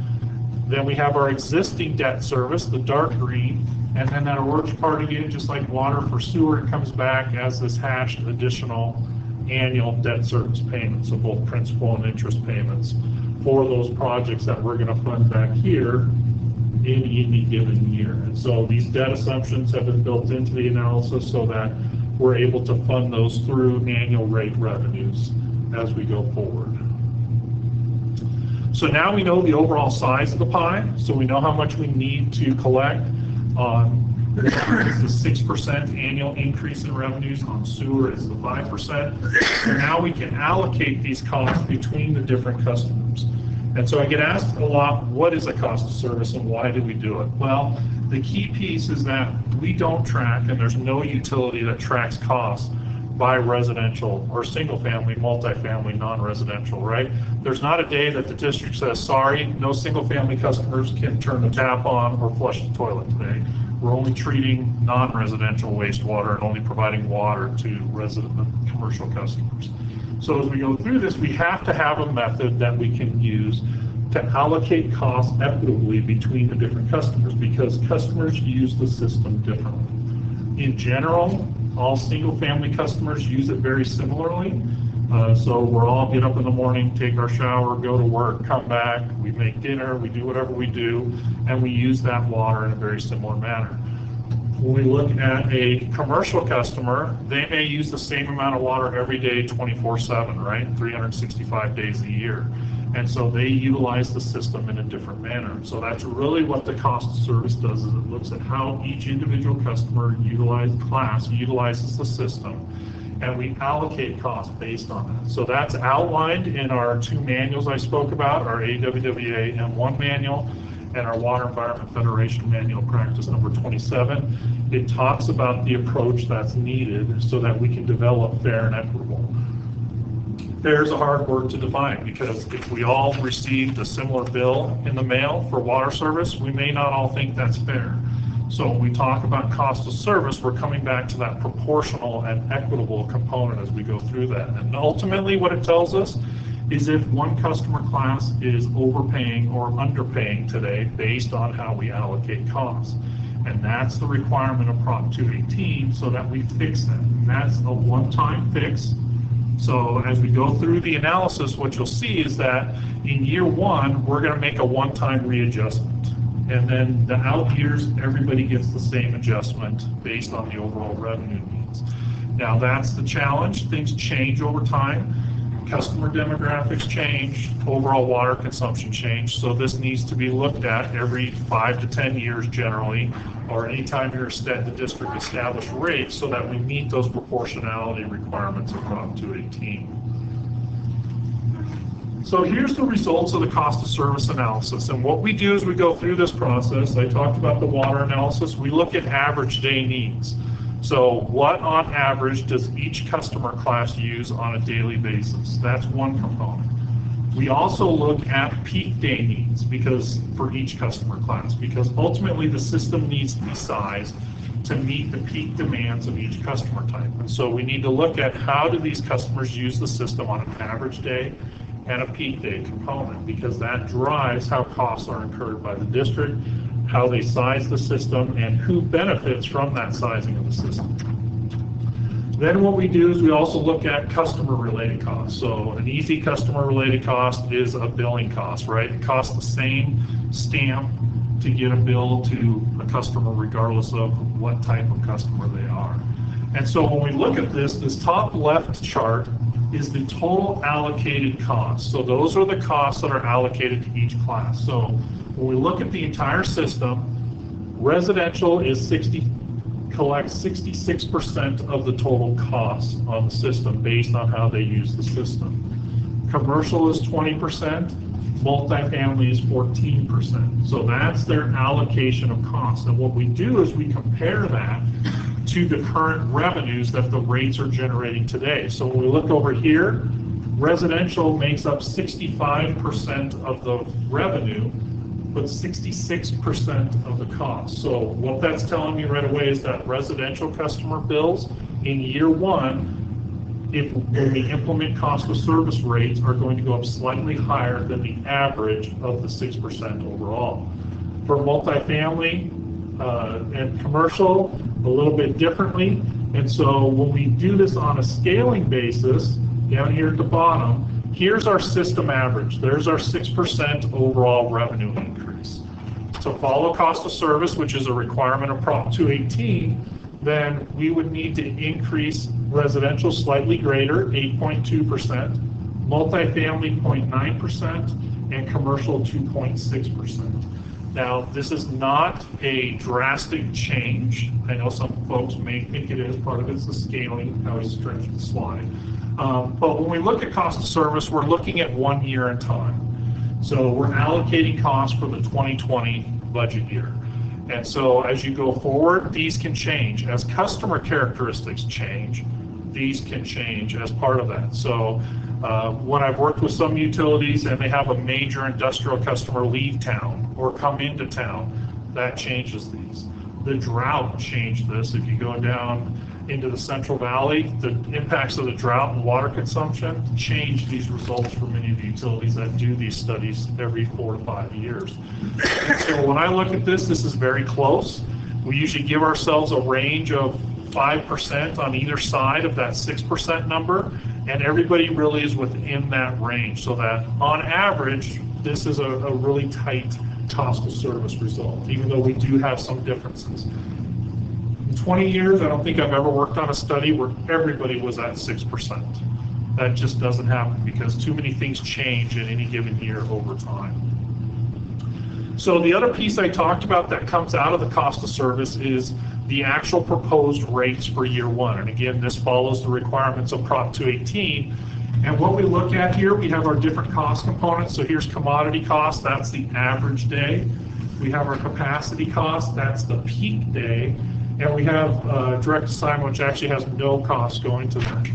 Then we have our existing debt service, the dark green, and then that orange part again, just like water for sewer, it comes back as this hashed additional annual debt service payments, so both principal and interest payments for those projects that we're going to fund back here in any given year. And so these debt assumptions have been built into the analysis so that we're able to fund those through annual rate revenues as we go forward. So now we know the overall size of the pie, so we know how much we need to collect on the 6% annual increase in revenues, on sewer is the 5%. And now we can allocate these costs between the different customers. And so I get asked a lot, what is a cost of service and why do we do it? Well, the key piece is that we don't track, and there's no utility that tracks costs by residential or single family, multifamily, non-residential, right? There's not a day that the district says, sorry, no single family customers can turn the tap on or flush the toilet today. We're only treating non-residential wastewater and only providing water to resident commercial customers. So as we go through this, we have to have a method that we can use to allocate costs equitably between the different customers, because customers use the system differently. In general, all single-family customers use it very similarly. So we're all get up in the morning, take our shower, go to work, come back, we make dinner, we do whatever we do, and we use that water in a very similar manner. When we look at a commercial customer, they may use the same amount of water every day, 24/7, right? 365 days a year. And so they utilize the system in a different manner. So that's really what the cost of service does, is it looks at how each individual customer utilizes the system, and we allocate costs based on that. So that's outlined in our two manuals I spoke about, our AWWA M1 manual and our Water Environment Federation manual, practice number 27. It talks about the approach that's needed so that we can develop fair and equitable. Fair is a hard word to define, because if we all received a similar bill in the mail for water service, we may not all think that's fair. So when we talk about cost of service, we're coming back to that proportional and equitable component as we go through that. And ultimately what it tells us is if one customer class is overpaying or underpaying today based on how we allocate costs. And that's the requirement of Prop 218, so that we fix that. And that's a one-time fix. So as we go through the analysis, what you'll see is that in year one, we're going to make a one-time readjustment. And then the out years, everybody gets the same adjustment based on the overall revenue needs. Now that's the challenge. Things change over time. Customer demographics change, overall water consumption change. So this needs to be looked at every 5 to 10 years generally, or anytime the district establish rates, so that we meet those proportionality requirements of Prop 218. So here's the results of the cost of service analysis. And what we do as we go through this process, I talked about the water analysis, we look at average day needs. So what on average does each customer class use on a daily basis? That's one component. We also look at peak day needs for each customer class, because ultimately the system needs to be sized to meet the peak demands of each customer type. And so we need to look at how do these customers use the system on an average day and a peak day component, because that drives how costs are incurred by the district, how they size the system, and who benefits from that sizing of the system. Then what we do is we also look at customer-related costs. So an easy customer-related cost is a billing cost, right? It costs the same stamp to get a bill to a customer regardless of what type of customer they are. And so when we look at this top left chart is the total allocated costs. So those are the costs that are allocated to each class. So when we look at the entire system, residential collects 66% of the total costs on the system based on how they use the system. Commercial is 20%, multifamily is 14%. So that's their allocation of costs. And what we do is we compare that to the current revenues that the rates are generating today. So when we look over here, residential makes up 65% of the revenue, but 66% of the cost. So what that's telling me right away is that residential customer bills in year one, when we implement cost of service rates, are going to go up slightly higher than the average of the 6% overall. For multifamily and commercial, a little bit differently. And so when we do this on a scaling basis, down here at the bottom, here's our system average. There's our 6% overall revenue increase. To follow cost of service, which is a requirement of Prop 218, then we would need to increase residential slightly greater, 8.2%, multifamily 0.9%, and commercial 2.6%. Now, this is not a drastic change. I know some folks may think it is. Part of it's the scaling, how we stretch the slide. But when we look at cost of service, we're looking at 1 year in time. So we're allocating costs for the 2020 budget year. And so as you go forward, these can change. As customer characteristics change, these can change as part of that. So when I've worked with some utilities and they have a major industrial customer leave town or come into town, that changes these. The drought changed this. If you go down into the Central Valley, the impacts of the drought and water consumption change these results for many of the utilities that do these studies every 4 to 5 years. And so when I look at this is very close. We usually give ourselves a range of 5% on either side of that 6% number, and everybody really is within that range, so that on average, this is a really tight cost of service result, even though we do have some differences. In 20 years, I don't think I've ever worked on a study where everybody was at 6%. That just doesn't happen because too many things change in any given year over time. So the other piece I talked about that comes out of the cost of service is the actual proposed rates for year one. And again, this follows the requirements of Prop 218. And what we look at here, we have our different cost components. So here's commodity cost, that's the average day. We have our capacity cost, that's the peak day. And we have direct assignment, which actually has no cost going to that.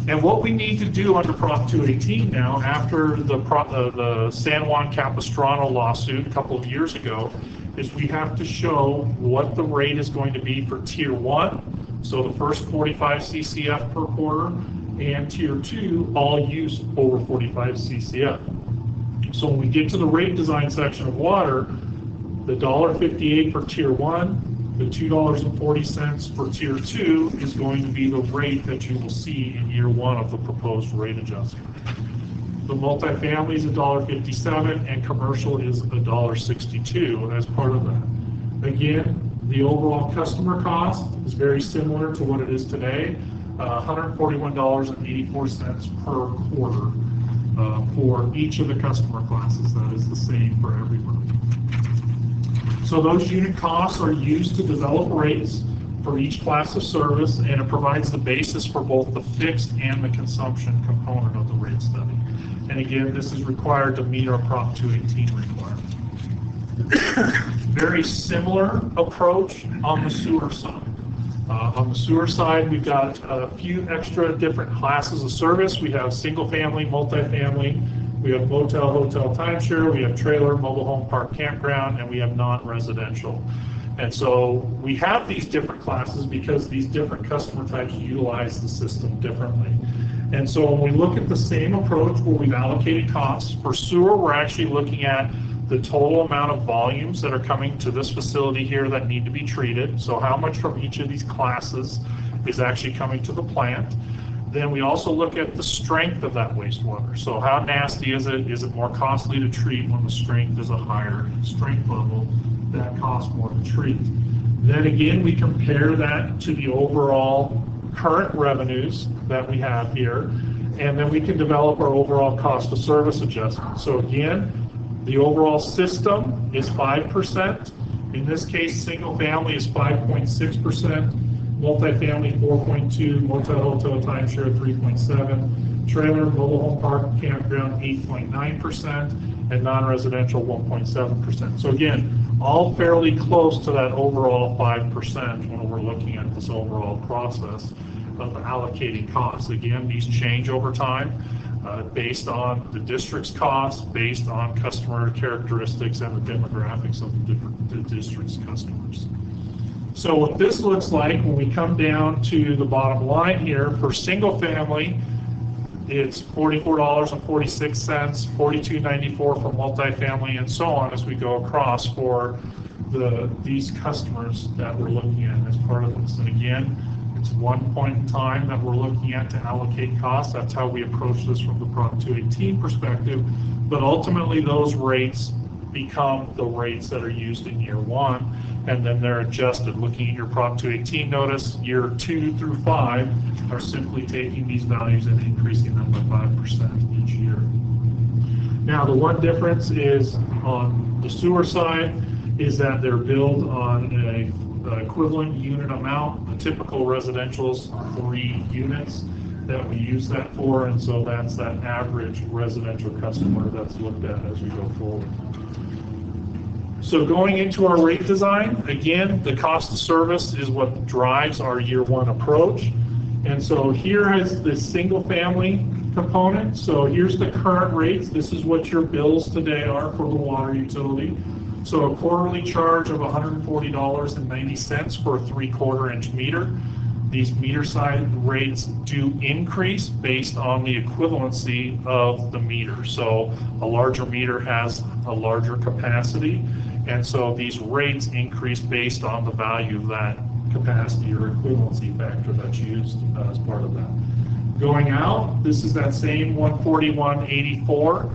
And what we need to do under Prop 218 now, after the San Juan Capistrano lawsuit a couple of years ago, is we have to show what the rate is going to be for Tier 1, so the first 45 CCF per quarter, and Tier 2, all use over 45 CCF. So when we get to the rate design section of water, the $1.58 for Tier 1, the $2.40 for Tier 2 is going to be the rate that you will see in year one of the proposed rate adjustment. The multifamily is $1.57 and commercial is $1.62 as part of that. Again, the overall customer cost is very similar to what it is today, $141.84 per quarter for each of the customer classes. That is the same for everybody. So those unit costs are used to develop rates for each class of service, and it provides the basis for both the fixed and the consumption component of the rate study. And again, this is required to meet our Prop 218 requirement. Very similar approach on the sewer side. On the sewer side, we've got a few extra different classes of service. We have single family, multifamily, we have motel, hotel, timeshare, we have trailer, mobile home park, campground, and we have non-residential. And so we have these different classes because these different customer types utilize the system differently. And so when we look at the same approach where we've allocated costs, for sewer, we're actually looking at the total amount of volumes that are coming to this facility here that need to be treated. So how much from each of these classes is actually coming to the plant. Then we also look at the strength of that wastewater. So how nasty is it? Is it more costly to treat when the strength is a higher strength level? That costs more to treat. Then again, we compare that to the overall current revenues that we have here, and then we can develop our overall cost of service adjustment. So again, the overall system is 5%. In this case, single family is 5.6%, multifamily 4.2%, motel, hotel, timeshare 3.7%, trailer, mobile home park, campground 8.9%, and non-residential 1.7%. So again, all fairly close to that overall 5% when we're looking at this overall process of allocating costs. Again, these change over time based on the district's costs, based on customer characteristics and the demographics of the district's customers. So what this looks like when we come down to the bottom line here, for single family, it's $44.46, $42.94 for multifamily, and so on as we go across for these customers that we're looking at as part of this. And again, it's one point in time that we're looking at to allocate costs. That's how we approach this from the Prop 218 perspective. But ultimately, those rates become the rates that are used in year one, and then they're adjusted. Looking at your Prop 218 notice, year 2 through 5 are simply taking these values and increasing them by 5% each year. Now, the one difference is on the sewer side is that they're billed on an equivalent unit amount. The typical residential is 3 units. that we use that for, and so that's that average residential customer that's looked at as we go forward. So going into our rate design, again, the cost of service is what drives our year one approach. And so here is the single family component. So here's the current rates. This is what your bills today are for the water utility. So a quarterly charge of $140.90 for a 3/4 inch meter. These meter side rates do increase based on the equivalency of the meter. So a larger meter has a larger capacity, and so these rates increase based on the value of that capacity or equivalency factor that's used as part of that. Going out, this is that same 141.84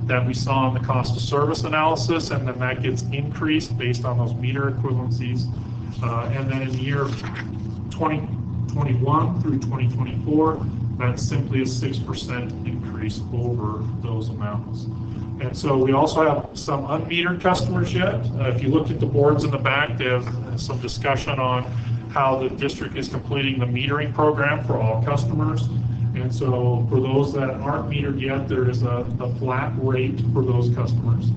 that we saw in the cost of service analysis, and then that gets increased based on those meter equivalencies. And then in year 2021 through 2024, that's simply a 6% increase over those amounts. And so we also have some unmetered customers yet. If you look at the boards in the back, there's some discussion on how the district is completing the metering program for all customers. And so for those that aren't metered yet, there is a flat rate for those customers.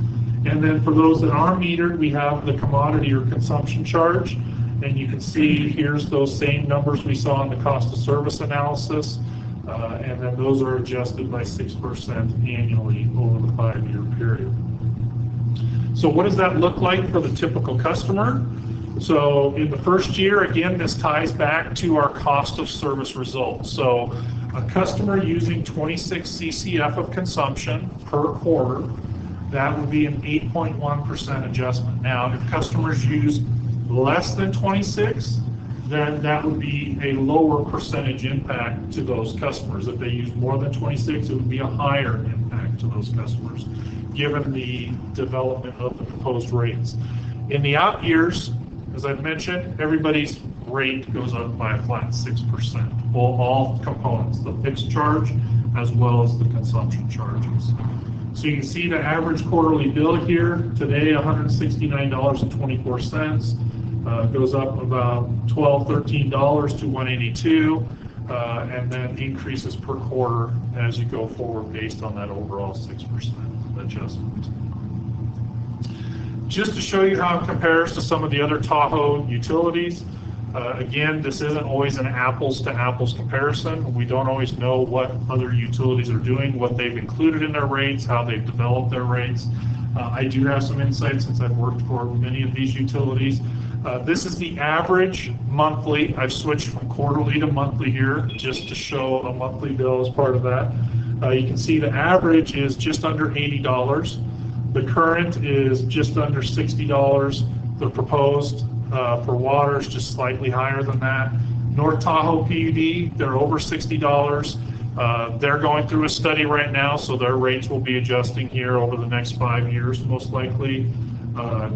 And then for those that are metered, we have the commodity or consumption charge. And you can see here's those same numbers we saw in the cost of service analysis. And then those are adjusted by 6% annually over the 5-year period. So what does that look like for the typical customer? So in the first year, again, this ties back to our cost of service results. So a customer using 26 CCF of consumption per quarter, that would be an 8.1% adjustment. Now, if customers use less than 26, then that would be a lower percentage impact to those customers. If they use more than 26, it would be a higher impact to those customers, given the development of the proposed rates. In the out years, as I've mentioned, everybody's rate goes up by a flat 6%. All components, the fixed charge as well as the consumption charges. So you can see the average quarterly bill here today, $169.24. Goes up about $12, $13 to $182, and then increases per quarter as you go forward based on that overall 6% adjustment. Just to show you how it compares to some of the other Tahoe utilities, again, this isn't always an apples to apples comparison. We don't always know what other utilities are doing, what they've included in their rates, how they've developed their rates. I do have some insight since I've worked for many of these utilities. This is the average monthly. I've switched from quarterly to monthly here just to show a monthly bill as part of that. You can see the average is just under $80. The current is just under $60. The proposed for water is just slightly higher than that. North Tahoe PUD, they're over $60. They're going through a study right now, so their rates will be adjusting here over the next 5 years, most likely.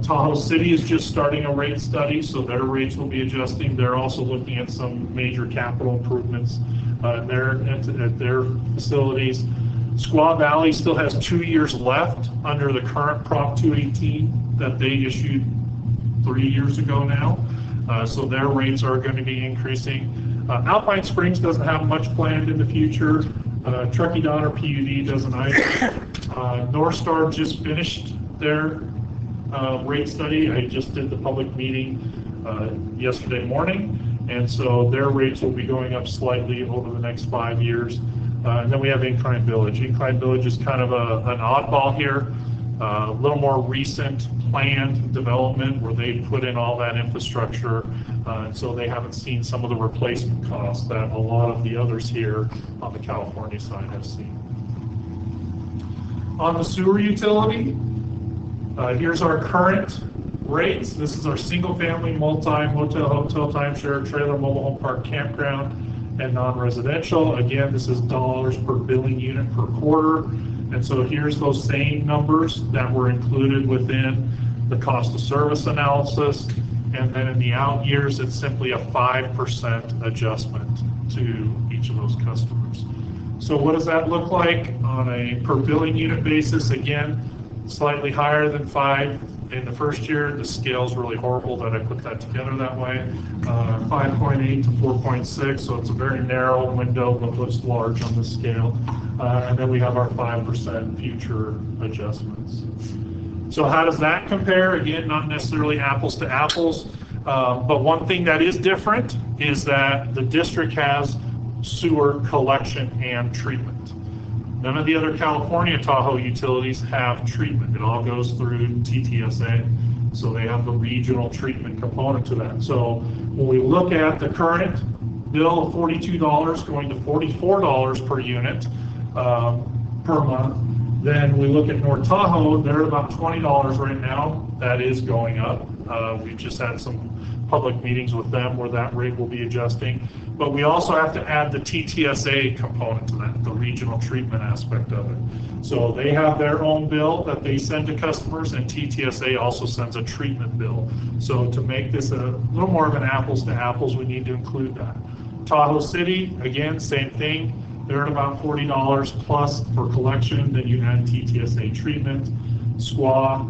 Tahoe City is just starting a rate study, so their rates will be adjusting. They're also looking at some major capital improvements at their facilities. Squaw Valley still has 2 years left under the current Prop 218 that they issued 3 years ago now. So their rates are going to be increasing. Alpine Springs doesn't have much planned in the future. Truckee Donner PUD doesn't either. North Star just finished their rate study. I just did the public meeting yesterday morning, and so their rates will be going up slightly over the next 5 years. And then we have Incline Village. Incline Village is kind of an oddball here, a little more recent planned development where they put in all that infrastructure, and so they haven't seen some of the replacement costs that a lot of the others here on the California side have seen. On the sewer utility, here's our current rates. This is our single-family, multi-motel, hotel, timeshare, trailer, mobile home park, campground, and non-residential. Again, this is dollars per billing unit per quarter. And so here's those same numbers that were included within the cost of service analysis. And then in the out years, it's simply a 5% adjustment to each of those customers. So what does that look like on a per billing unit basis? Again, slightly higher than 5 in the first year. The scale's really horrible that I put that together that way. 5.8 to 4.6, so it's a very narrow window, but looks large on the scale. And then we have our 5% future adjustments. So how does that compare? Again, not necessarily apples to apples, but one thing that is different is that the district has sewer collection and treatment. None of the other California Tahoe utilities have treatment. It all goes through TTSA. So they have the regional treatment component to that. So when we look at the current bill of $42 going to $44 per unit per month, then we look at North Tahoe, they're at about $20 right now. That is going up. We've just had some public meetings with them where that rate will be adjusting. But we also have to add the TTSA component to that, the regional treatment aspect of it. So they have their own bill that they send to customers, and TTSA also sends a treatment bill. So to make this a little more of an apples to apples, we need to include that. Tahoe City, again, same thing. They're at about $40 plus for collection, then you add TTSA treatment. SQA,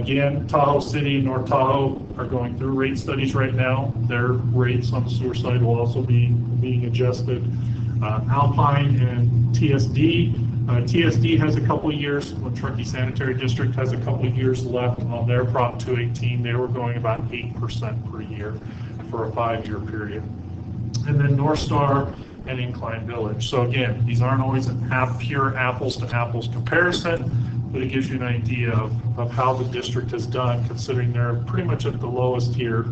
again, Tahoe City, North Tahoe are going through rate studies right now. Their rates on the sewer side will also be being adjusted. Alpine and TSD. TSD has a couple of years, Truckee Sanitary District has a couple of years left on their Prop 218. They were going about 8% per year for a 5-year period. And then North Star and Incline Village. So again, these aren't always a pure apples to apples comparison, but it gives you an idea of how the district has done, considering they're pretty much at the lowest here.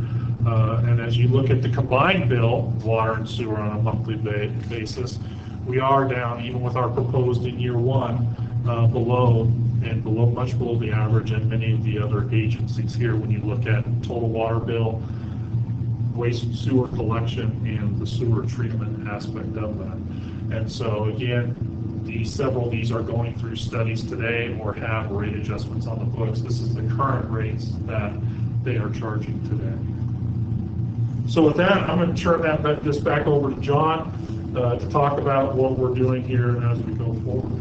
And as you look at the combined bill, water and sewer on a monthly basis, we are down, even with our proposed in year 1, much below the average and many of the other agencies here when you look at total water bill, waste sewer collection, and the sewer treatment aspect of that. And so again, several of these are going through studies today or have rate adjustments on the books. This is the current rates that they are charging today. So with that, I'm going to turn this back over to John to talk about what we're doing here as we go forward.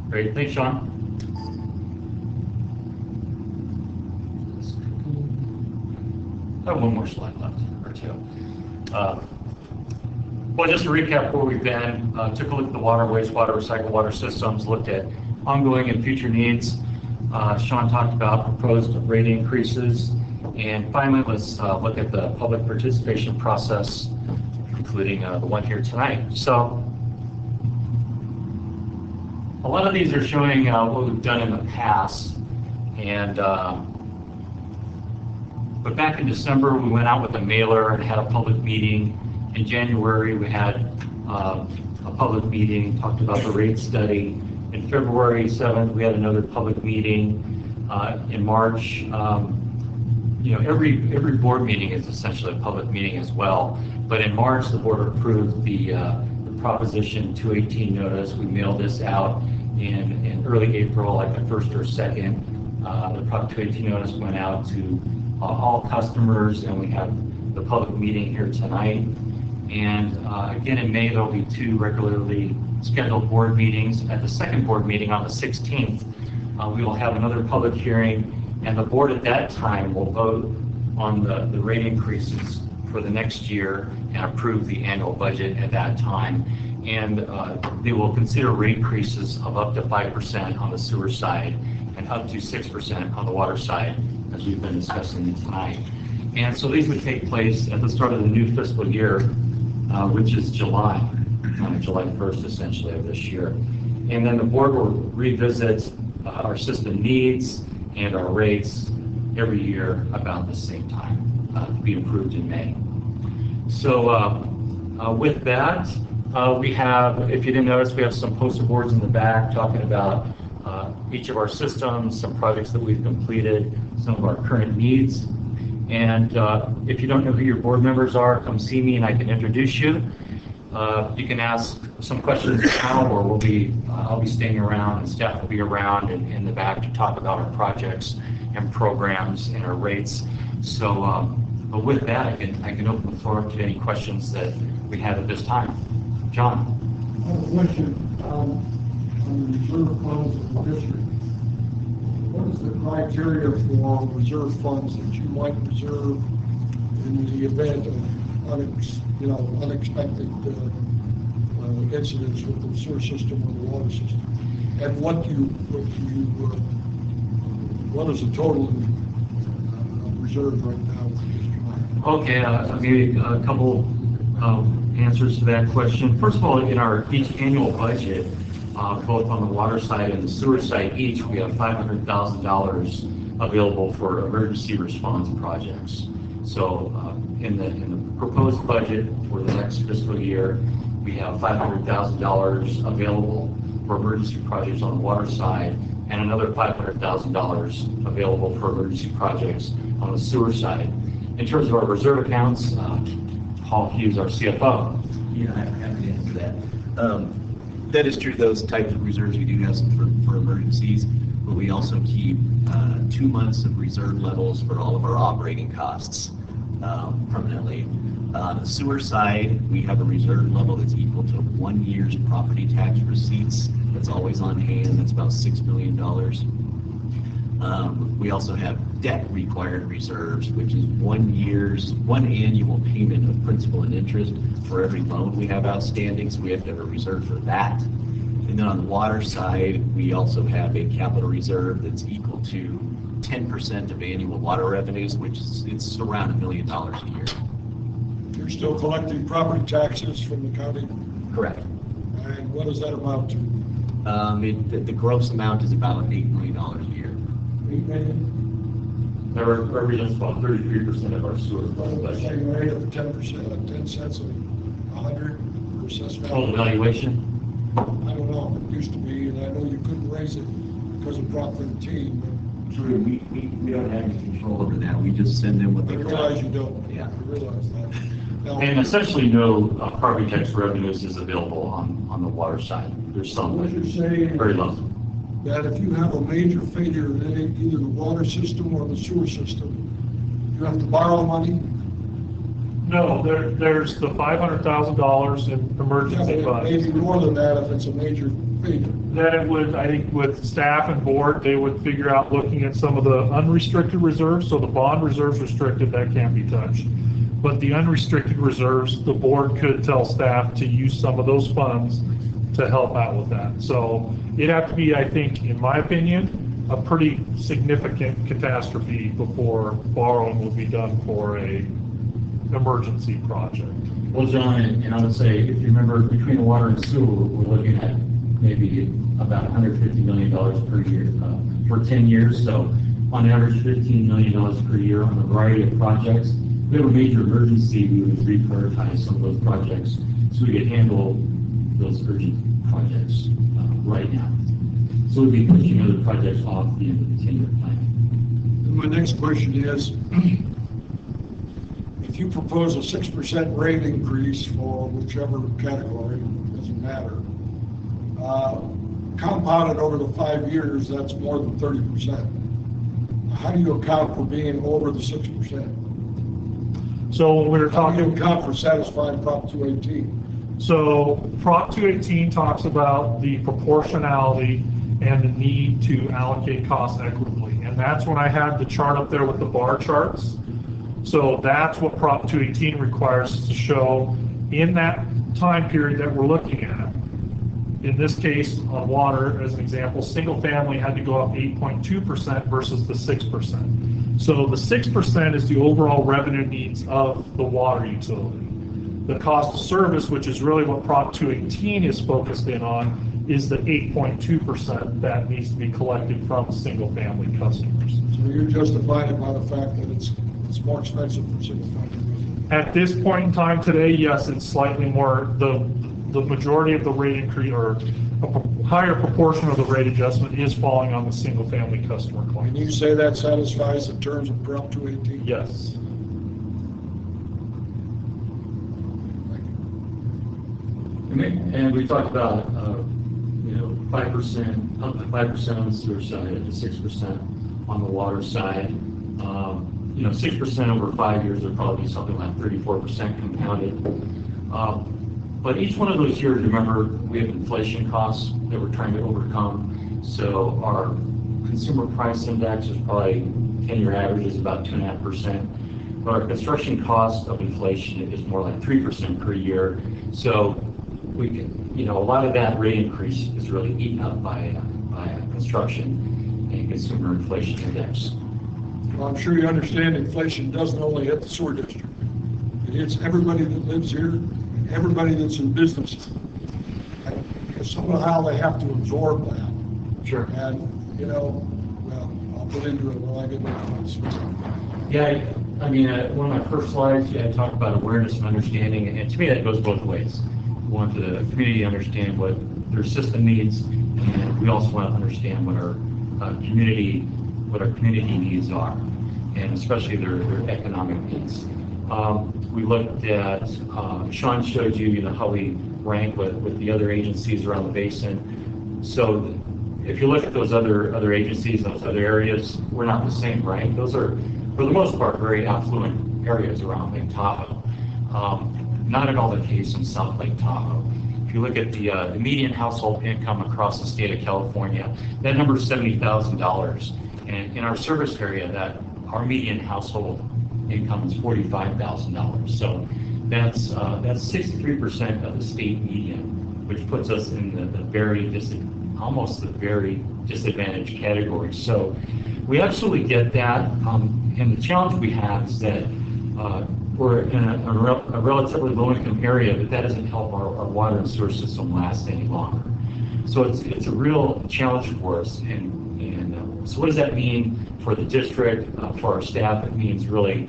Great, thanks, Sean. I have one more slide left, or two. Well, just to recap where we've been, took a look at the water, wastewater, recycled water systems, looked at ongoing and future needs. Sean talked about proposed rate increases. And finally, let's look at the public participation process, including the one here tonight. So a lot of these are showing what we've done in the past. And but back in December, we went out with a mailer and had a public meeting. In January, we had a public meeting, talked about the rate study. In February 7th, we had another public meeting. In March, every board meeting is essentially a public meeting as well. But in March, the board approved the Proposition 218 notice. We mailed this out in early April, like the 1st or 2nd. The Prop 218 notice went out to all customers, and we have the public meeting here tonight. And again, in May, there'll be 2 regularly scheduled board meetings. At the second board meeting on the 16th, we will have another public hearing, and the board at that time will vote on the rate increases for the next year and approve the annual budget at that time. And they will consider rate increases of up to 5% on the sewer side and up to 6% on the water side, as we've been discussing tonight. And so these would take place at the start of the new fiscal year, which is July 1st, essentially, of this year. And then the board will revisit our system needs and our rates every year about the same time, to be approved in May. So with that, we have, if you didn't notice, we have some poster boards in the back talking about each of our systems, some projects that we've completed, some of our current needs. And if you don't know who your board members are, come see me and I can introduce you. You can ask some questions now, or I'll be staying around, and staff will be around in the back to talk about our projects and programs and our rates. So But with that, I can open the floor up to any questions that we have at this time. John? I have a question on the reserve funds of the district. What is the criteria for reserve funds that you might reserve in the event of unexpected incidents with the sewer system or the water system? And what is the total reserve right now with the district? Okay, I'll give you a couple answers to that question. First of all, in our each annual budget, both on the water side and the sewer side, each we have $500,000 available for emergency response projects. So in the proposed budget for the next fiscal year, we have $500,000 available for emergency projects on the water side, and another $500,000 available for emergency projects on the sewer side. In terms of our reserve accounts, Paul Hughes, our CFO. Yeah, I'm happy to answer that. That is true, those types of reserves, we do have some for emergencies, but we also keep 2 months of reserve levels for all of our operating costs permanently. On the sewer side, we have a reserve level that's equal to 1 year's property tax receipts. That's always on hand. That's about $6 million. We also have debt required reserves, which is 1 annual payment of principal and interest for every loan we have outstanding. So we have to have a reserve for that. And then on the water side, we also have a capital reserve that's equal to 10% of annual water revenues, which is it's around $1 million a year. You're still collecting property taxes from the county? Correct. And what does that amount to? The gross amount is about $8 million a year. 8 million? That represents about 33% of our sewer fund budget. Same rate of 10%, 10 cents a 100 for assessment? Total valuation? I don't know, it used to be, and I know you couldn't raise it because of Prop 13, True, we don't have any control over that. We just send them what but I they realize you don't. Yeah. I realize that. Now, And essentially no property tax revenues is available on the water side. There's some, what but you're saying very low. that if you have a major failure in either the water system or the sewer system, you have to borrow money? No, there's the $500,000 in emergency Yeah, funds. maybe more than that if it's a major failure. Then it would, I think with staff and board, they would figure out looking at some of the unrestricted reserves. So the bond reserve's restricted, that can't be touched. But the unrestricted reserves, the board could tell staff to use some of those funds to help out with that. So it'd have to be, I think, in my opinion, a pretty significant catastrophe before borrowing would be done for a emergency project. Well, John, and I would say, if you remember, between the water and sewer, we're looking at maybe about $150 million per year for 10 years. So on average, $15 million per year on a variety of projects. If we have a major emergency, we would reprioritize some of those projects so we could handle those urgent projects right now. So we'd be pushing other projects off the end of the 10-year plan. And my next question is, if you propose a 6% rate increase for whichever category, doesn't matter, compounded over the 5 years, that's more than 30%. How do you account for being over the 6%? So when we were How do you talking, account for satisfying Prop 218? so Prop 218 talks about the proportionality and the need to allocate costs equitably. And that's when I had the chart up there with the bar charts. So that's what Prop 218 requires us to show in that time period that we're looking at. In this case, on water, as an example, single family had to go up 8.2% versus the 6%. So the 6% is the overall revenue needs of the water utility. The cost of service, which is really what Prop 218 is focused in on, is the 8.2% that needs to be collected from single family customers. So you're justifying it by the fact that it's more expensive for single family. At this point in time today, yes, it's slightly more, the majority of the rate increase, or a higher proportion of the rate adjustment is falling on the single family customer Can claims. you say that satisfies the terms of Prop 218? Yes. And we talked about, 5%, up to 5% on the sewer side, up to 6% on the water side. 6% over 5 years would probably be something like 34% compounded. But each one of those years, remember, we have inflation costs that we're trying to overcome. So our consumer price index is probably 10-year average is about 2.5%. But our construction cost of inflation is more like 3% per year. So we can, a lot of that rate increase is really eaten up by construction and consumer inflation index. Well, I'm sure you understand inflation doesn't only hit the sewer district. It hits everybody that lives here, everybody that's in business. Somehow they have to absorb that. Sure. And, well, I'll get into it when I get my points. Yeah, I mean, one of my first slides, I talked about awareness and understanding, and to me that goes both ways. We want the community to understand what their system needs, and we also want to understand what our community needs are, and especially their economic needs. We looked at, Sean showed you, how we rank with the other agencies around the basin. So if you look at those other agencies, those other areas, we're not the same, right? Those are, for the most part, very affluent areas around Lake Tahoe. Not at all the case in South Lake Tahoe. If you look at the median household income across the state of California, that number is $70,000. And in our service area, our median household income is $45,000. So that's 63% of the state median, which puts us in almost the very disadvantaged category. So we absolutely get that. And the challenge we have is that we're in a relatively low-income area, but that doesn't help our water and sewer system last any longer. So it's a real challenge for us. And so what does that mean for the district, for our staff? It means really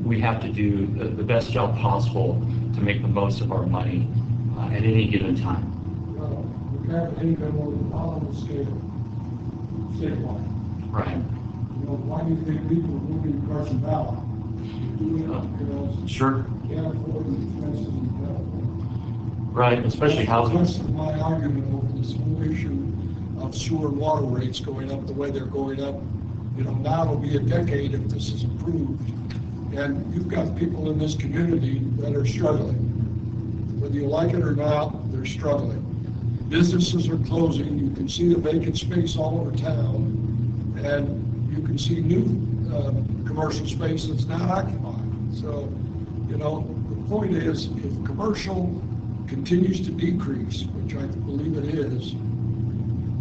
we have to do the best job possible to make the most of our money at any given time. Well, we have income on the scale, statewide. Right. Why do you think people are moving to Carson Valley? Sure. Can't afford the expenses in California. Right, especially housing. That's my argument over this whole issue of sewer and water rates going up the way they're going up. Now it'll be a decade if this is approved. And you've got people in this community that are struggling. Whether you like it or not, they're struggling. Businesses are closing. You can see the vacant space all over town. And you can see new commercial space that's not occupied. So, the point is, if commercial continues to decrease, which I believe it is,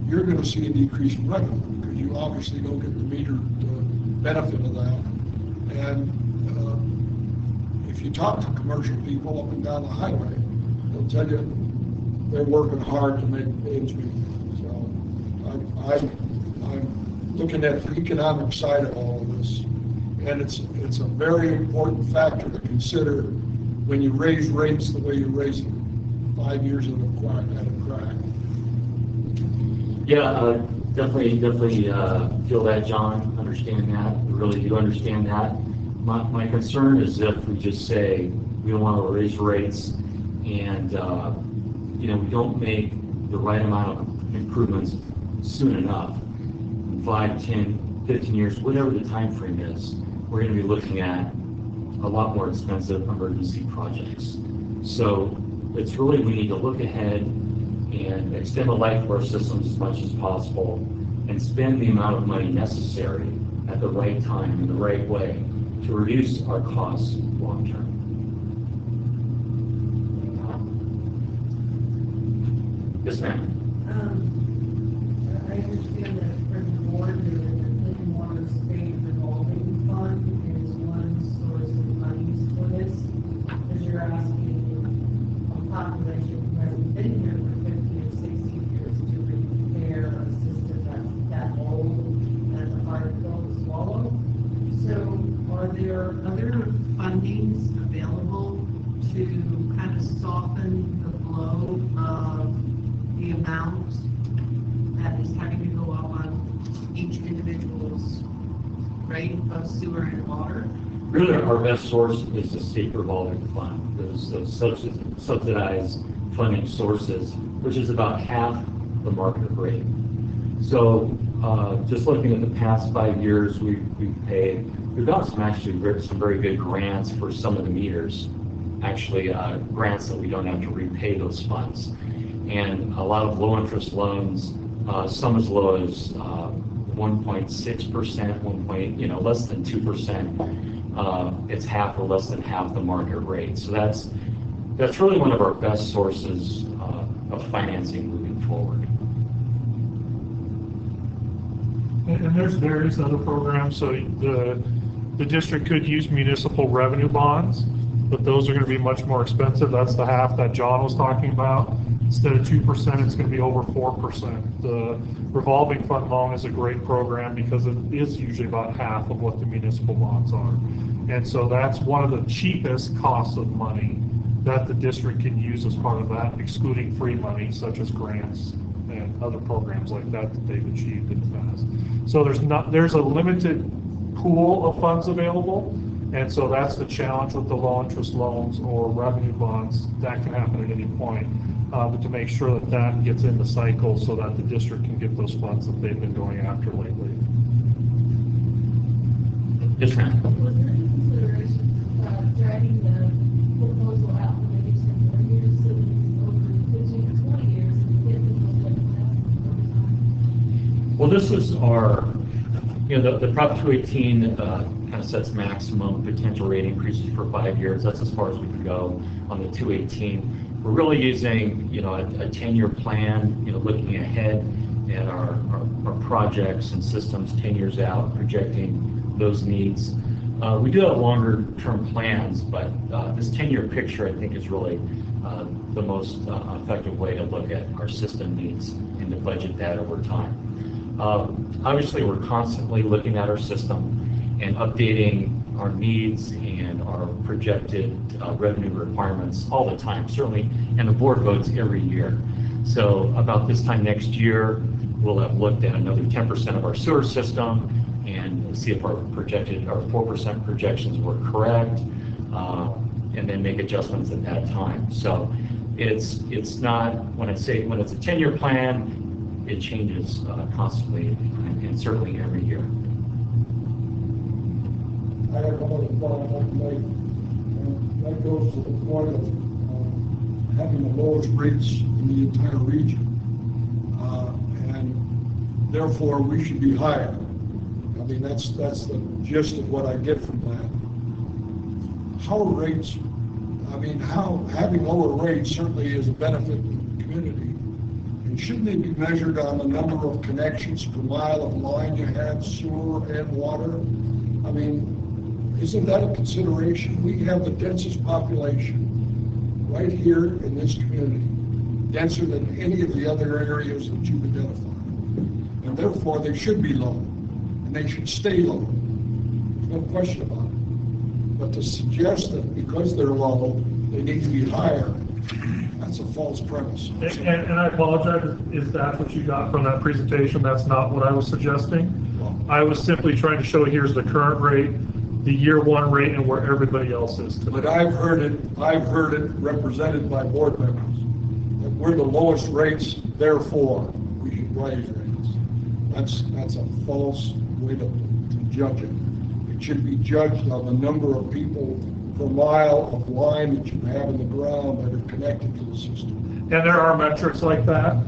you're going to see a decrease in revenue because you obviously don't get the metered benefit of that. And if you talk to commercial people up and down the highway, they'll tell you they're working hard to make ends meet. So I'm looking at the economic side of all of this, and it's a very important factor to consider when you raise rates the way you raise them 5 years at a crack. Yeah, definitely feel that, John. Understand that. We really do understand that. My concern is if we just say we don't want to raise rates and we don't make the right amount of improvements soon enough, 5, 10, 15 years, whatever the time frame is, we're going to be looking at a lot more expensive emergency projects. So it's really, we need to look ahead and extend the life of our systems as much as possible and spend the amount of money necessary at the right time in the right way to reduce our costs long term. Yes, ma'am. I understand that for the board, the Clean Water State Revolving Fund is one source of monies for this, because you're asking a population who hasn't been here for 50 or 60 years to repair a system that's that old and it's hard pill to swallow. So are there other fundings available to kind of soften the blow of the amount that is having to go up on each individual's rate of sewer and water? Really, our best source is the state revolving fund, those subsidized funding sources, which is about half the market rate. So just looking at the past 5 years, we've paid we've got some very good grants for some of the meters, actually grants that we don't have to repay those funds. And a lot of low interest loans, some as low as 1.6%, less than 2%. It's half or less than half the market rate. So that's really one of our best sources of financing moving forward. And there's various other programs. So the district could use municipal revenue bonds, but those are going to be much more expensive. That's the half that John was talking about. Instead of 2%, it's going to be over 4%. The revolving fund loan is a great program because it is usually about half of what the municipal bonds are. And so that's one of the cheapest costs of money that the district can use as part of that, excluding free money such as grants and other programs like that they've achieved in the past. So there's a limited pool of funds available, and so that's the challenge with the low interest loans or revenue bonds. That can happen at any point, but to make sure that that gets in the cycle so that the district can get those funds that they've been going after lately. Yes, ma'am. Was there any consideration dragging the proposal out for maybe 10 more years, so that it's over 15 or 20 years, and get the most of that? Well, this is our, the Prop 218 kind of sets maximum potential rate increases for 5 years. That's as far as we can go on the 218. We're really using, a 10-year plan, looking ahead at our projects and systems 10 years out, projecting those needs. We do have longer-term plans, but this 10-year picture, I think, is really the most effective way to look at our system needs and to budget that over time. Obviously, we're constantly looking at our system and updating our needs and our projected revenue requirements all the time, certainly, and the board votes every year. So about this time next year, we'll have looked at another 10% of our sewer system and see if our 4% projections were correct, and then make adjustments at that time. So it's not, when it's a 10-year plan, it changes constantly and certainly every year. I have another thought I'd like to make, and that goes to the point of having the lowest rates in the entire region. And therefore, we should be higher. I mean, that's the gist of what I get from that. Having lower rates certainly is a benefit to the community. And shouldn't they be measured on the number of connections per mile of line you have, sewer and water? I mean, isn't that a consideration? We have the densest population right here in this community, denser than any of the other areas that you've identified. And therefore, they should be low, and they should stay low. There's no question about it. But to suggest that because they're low, they need to be higher, that's a false premise. And I apologize if that's what you got from that presentation. That's not what I was suggesting. I was simply trying to show here's the current rate, the year one rate, and where everybody else is today. But I've heard it represented by board members that we're the lowest rates, therefore we should raise rates. That's a false way to judge it. It should be judged on the number of people per mile of line that you have in the ground that are connected to the system. And there are metrics like that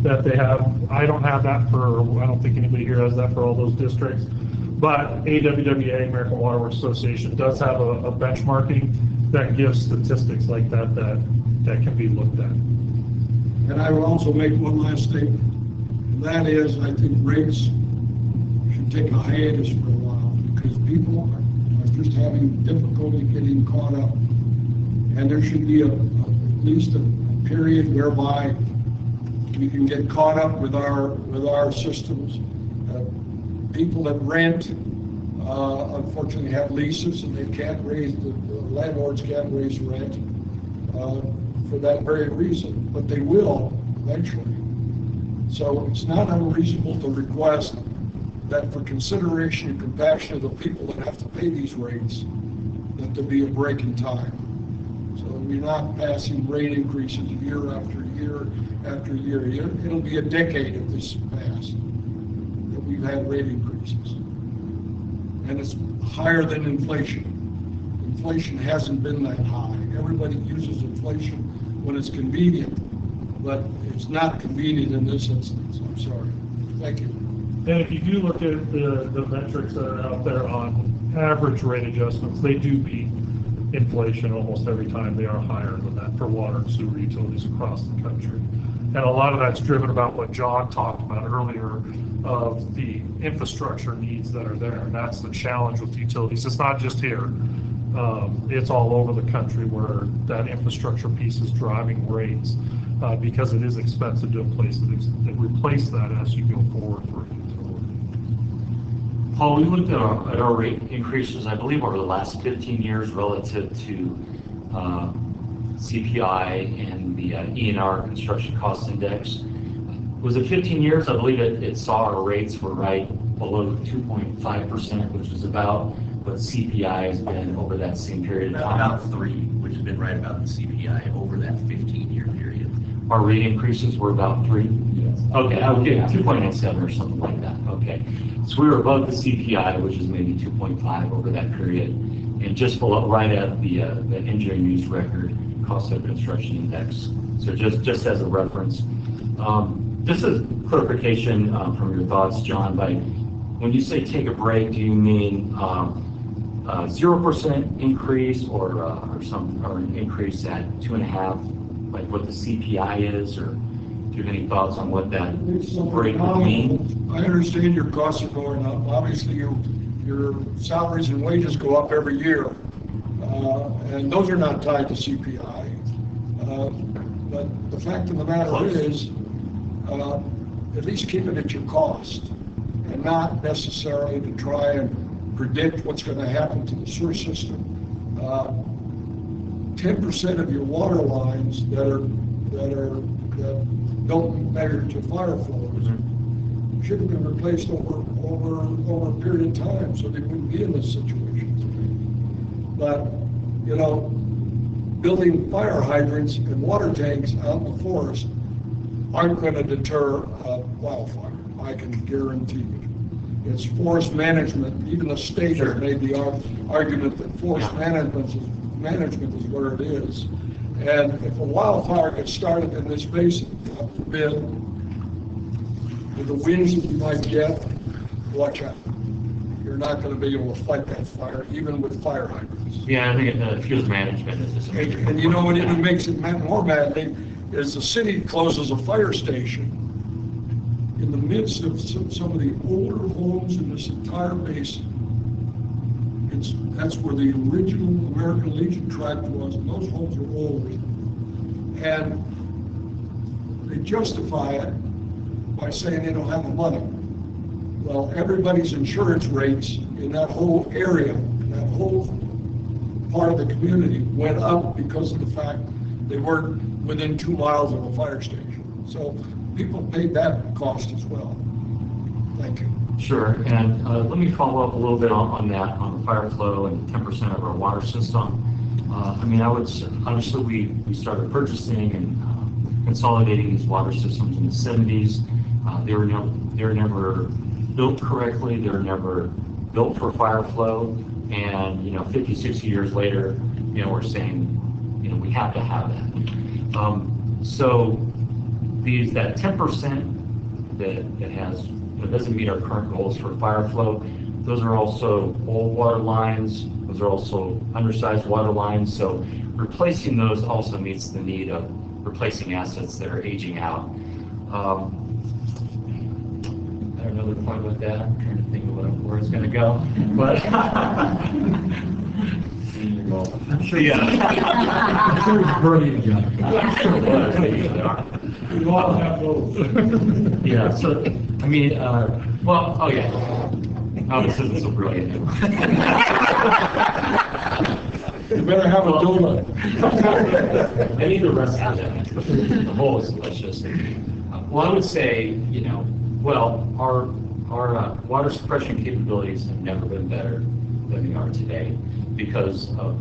that they have. I don't have that I don't think anybody here has that for all those districts. But AWWA, American Water Works Association, does have a benchmarking that gives statistics like that can be looked at. And I will also make one last statement, and that is I think rates should take a hiatus for a while because people are just having difficulty getting caught up. And there should be at least a period whereby we can get caught up with our systems. People that rent, unfortunately, have leases, and the landlords can't raise rent for that very reason, but they will eventually. So it's not unreasonable to request that for consideration and compassion of the people that have to pay these rates, that there be a break in time. So we're not passing rate increases year after year after year. It'll be a decade if this is passed. We've had rate increases. and it's higher than inflation. Inflation hasn't been that high. Everybody uses inflation when it's convenient, but it's not convenient in this instance. I'm sorry. Thank you. And if you do look at the metrics that are out there on average rate adjustments, they do beat inflation almost every time. They are higher than that for water and sewer utilities across the country. And a lot of that's driven about what John talked about earlier of the infrastructure needs that are there. And that's the challenge with utilities. It's not just here. It's all over the country where that infrastructure piece is driving rates because it is expensive to replace that as you go forward for a utility. Paul, we looked at our rate increases, I believe, over the last 15 years relative to CPI and the E&R Construction Cost Index. Was it 15 years? I believe it saw our rates were right below 2.5%, which is about what CPI has been over that same period of time. About 3, which has been right about the CPI over that 15-year period. Our rate increases were about 3? Yes. Okay, I would get 2.87 or something like that. Okay. So we were above the CPI, which is maybe 2.5 over that period, and just below, right at the engineering news record cost of construction index. So just as a reference. Just a clarification from your thoughts, John, when you say take a break, do you mean 0% increase or an increase at 2.5, like what the CPI is, or do you have any thoughts on what that break would mean? I understand your costs are going up. Obviously, your salaries and wages go up every year, and those are not tied to CPI. But the fact of the matter is, at least keep it at your cost, and not necessarily to try and predict what's going to happen to the sewer system. 10% of your water lines that don't measure to fire flows should have been replaced over a period of time, so they wouldn't be in this situation. But building fire hydrants and water tanks out in the forest aren't going to deter wildfire. I can guarantee you. It's forest management. Even the state has made the argument that forest management is where it is. And if a wildfire gets started in this basin, God forbid, with the winds that you might get, watch out. You're not going to be able to fight that fire, even with fire hydrants. Yeah, I think fuel management is just a major. And you know what even makes it more maddening is the city closes a fire station in the midst of some of the older homes in this entire basin. That's where the original American Legion tract was, and those homes are old. And they justify it by saying they don't have the money. Well, everybody's insurance rates in that whole area, that whole part of the community went up because of the fact they weren't within 2 miles of a fire station. So people paid that cost as well. Thank you. Sure, and let me follow up a little bit on that, on the fire flow and 10% of our water system. I would obviously we started purchasing and consolidating these water systems in the 70s. They were never built correctly. They were never built for fire flow. And 50, 60 years later, we're saying we have to have that. So that 10% that doesn't meet our current goals for fire flow, those are also old water lines. Those are also undersized water lines. So replacing those also meets the need of replacing assets that are aging out. I have another point with that. I'm trying to think of where it's going to go. But I'm sure it's brilliant, We all have those. Yeah, so, Oh, this isn't so brilliant. You better have a donut. I need the rest of that. The whole is delicious. Well, I would say, our water suppression capabilities have never been better than they are today because of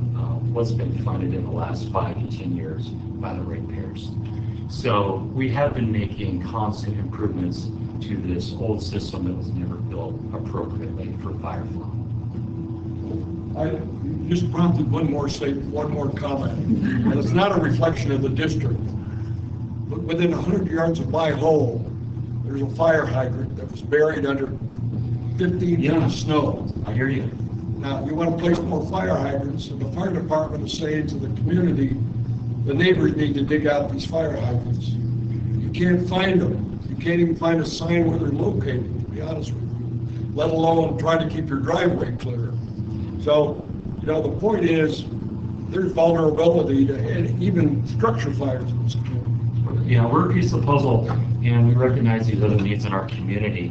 what's been funded in the last 5 to 10 years by the ratepayers. So we have been making constant improvements to this old system that was never built appropriately for fire flow. You just prompted one more comment, and it's not a reflection of the district. But within 100 yards of my home, there's a fire hydrant that was buried under 15 feet of snow. I hear you. Now, you want to place more fire hydrants, and the fire department is saying to the community, the neighbors need to dig out these fire hydrants. You can't find them. You can't even find a sign where they're located, to be honest with you, let alone try to keep your driveway clear. So, the point is, there's vulnerability to even structure fires in this community. We're a piece of the puzzle, and we recognize these other needs in our community.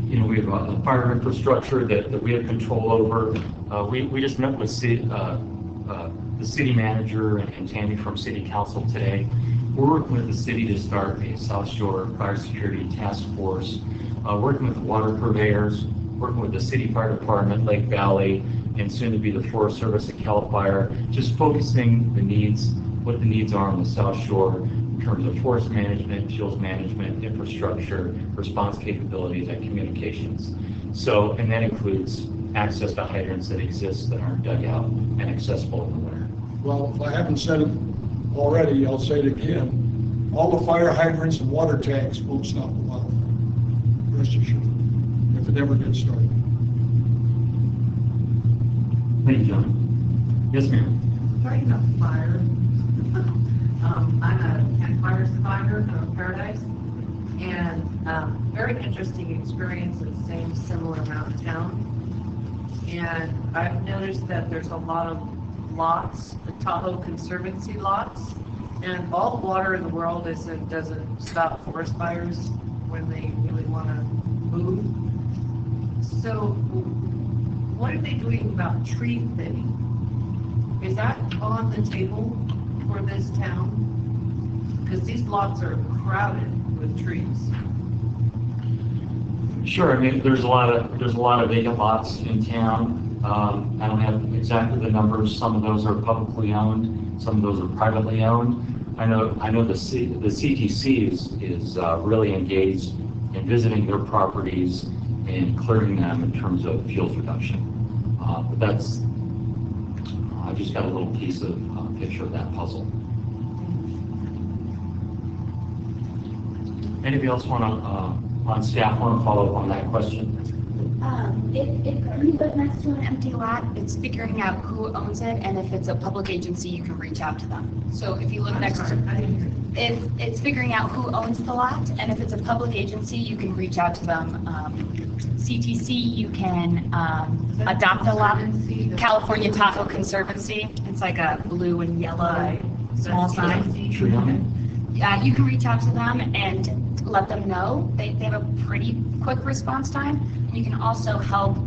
We have a fire infrastructure that we have control over. We just met with the city manager and Tammy from City Council today. We're working with the city to start a South Shore Fire Security Task Force, working with the water purveyors, working with the city fire department, Lake Valley, and soon to be the Forest Service and CAL FIRE, just focusing what the needs are on the South Shore in terms of forest management, fuels management, infrastructure, response capabilities, and communications. So, and that includes access to hydrants that exist that aren't dug out and accessible in the winter. Well, if I haven't said it already, I'll say it again. All the fire hydrants and water tanks won't stop the wildfire. Rest assured, if it ever gets started. Thank you, John. Yes, ma'am. Talking about fire, I'm a campfire survivor from Paradise, and very interesting experience in the same similar amount of town. And I've noticed that there's a lot of lots, the Tahoe Conservancy lots, and all the water in the world doesn't stop forest fires when they really want to move. So what are they doing about tree thinning? Is that on the table for this town? Because these lots are crowded with trees. Sure. I mean, there's a lot of vacant lots in town. I don't have exactly the numbers. Some of those are publicly owned. Some of those are privately owned. I know the CTC is really engaged in visiting their properties and clearing them in terms of fuels reduction. But that's I just got a little piece of picture of that puzzle. Anybody else on staff want to follow up on that question? If you live next to an empty lot, it's figuring out who owns it, and if it's a public agency, you can reach out to them. So if you live next to, it's figuring out who owns the lot, and if it's a public agency, you can reach out to them. CTC, you can adopt a lot. California Tahoe Conservancy, it's like a blue and yellow small sign. You can reach out to them and let them know. They have a pretty quick response time. You can also help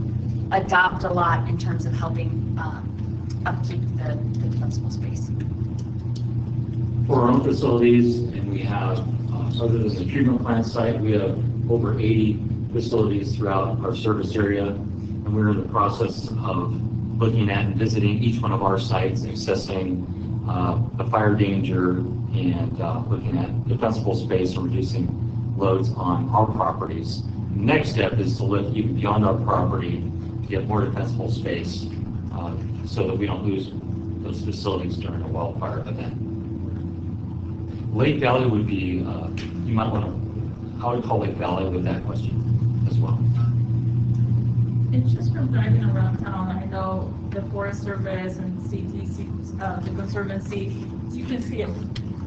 adopt a lot in terms of helping upkeep the defensible space. For our own facilities, and we have, other than the treatment plant site, we have over 80 facilities throughout our service area, and we're in the process of looking at and visiting each one of our sites, assessing the fire danger and looking at defensible space and reducing loads on our properties. The next step is to lift even beyond our property to get more defensible space so that we don't lose those facilities during a wildfire event. Lake Valley would be, you might want to, I would call Lake Valley with that question as well. It's just from driving around town, I know the Forest Service and CTC, the Conservancy, you can see it.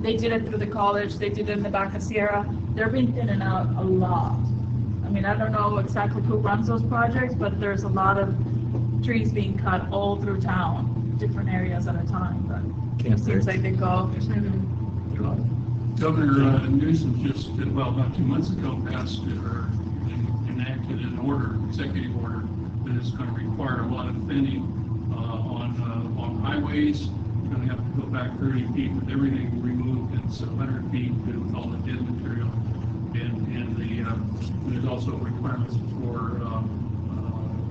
They did it through the college, they did it in the back of Sierra. They're being thinning out a lot. I mean, I don't know exactly who runs those projects, but there's a lot of trees being cut all through town, different areas at a time, but it seems like they go. Governor Newsom just, about 2 months ago, passed or enacted an order, executive order, that is going to require a lot of thinning on highways. You're going to have to go back 30 feet with everything removed. It's 100 feet with all the dead material. And there's also requirements for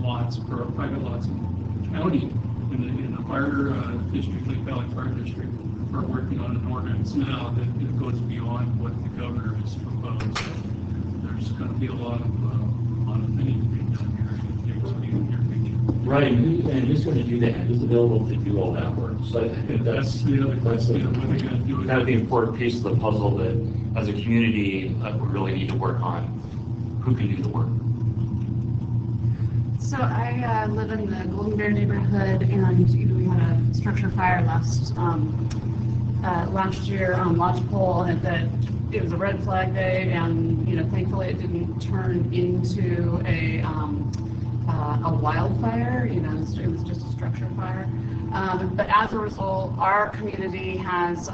lots, for private lots in the county, in the fire district, Lake Valley Fire District. We're working on an ordinance now that goes beyond what the governor has proposed. So there's going to be a lot of thinning to be done here in the near future. Right, and who's going to do that? Who's available to do all that work? So I think That's the other question, you know, when they're gonna do it. kind of the important piece of the puzzle that, as a community, we really need to work on. Who can do the work? So I live in the Golden Bear neighborhood, and we had a structure fire last year on Lodgepole, and it was a red flag day, and thankfully it didn't turn into a wildfire. It was just a structure fire. But as a result, our community has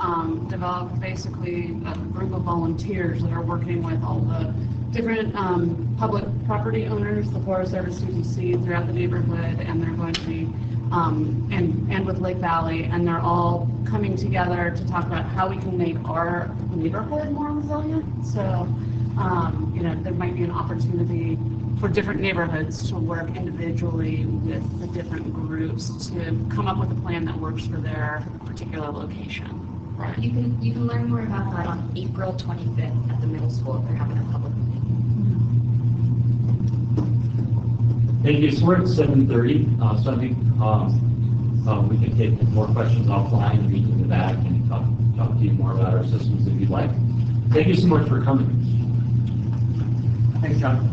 developed basically a group of volunteers that are working with all the different public property owners, the Forest Service, CDC throughout the neighborhood, and they're going to be, and with Lake Valley, and they're all coming together to talk about how we can make our neighborhood more resilient. So, there might be an opportunity for different neighborhoods to work individually with the different groups to come up with a plan that works for their particular location. Right. You can learn more about that on April 25th at the middle school if they're having a public meeting. Thank you. So we're at 7:30. So I think we can take more questions offline and meet in the back and talk to you more about our systems if you'd like. Thank you so much for coming. Thanks, John.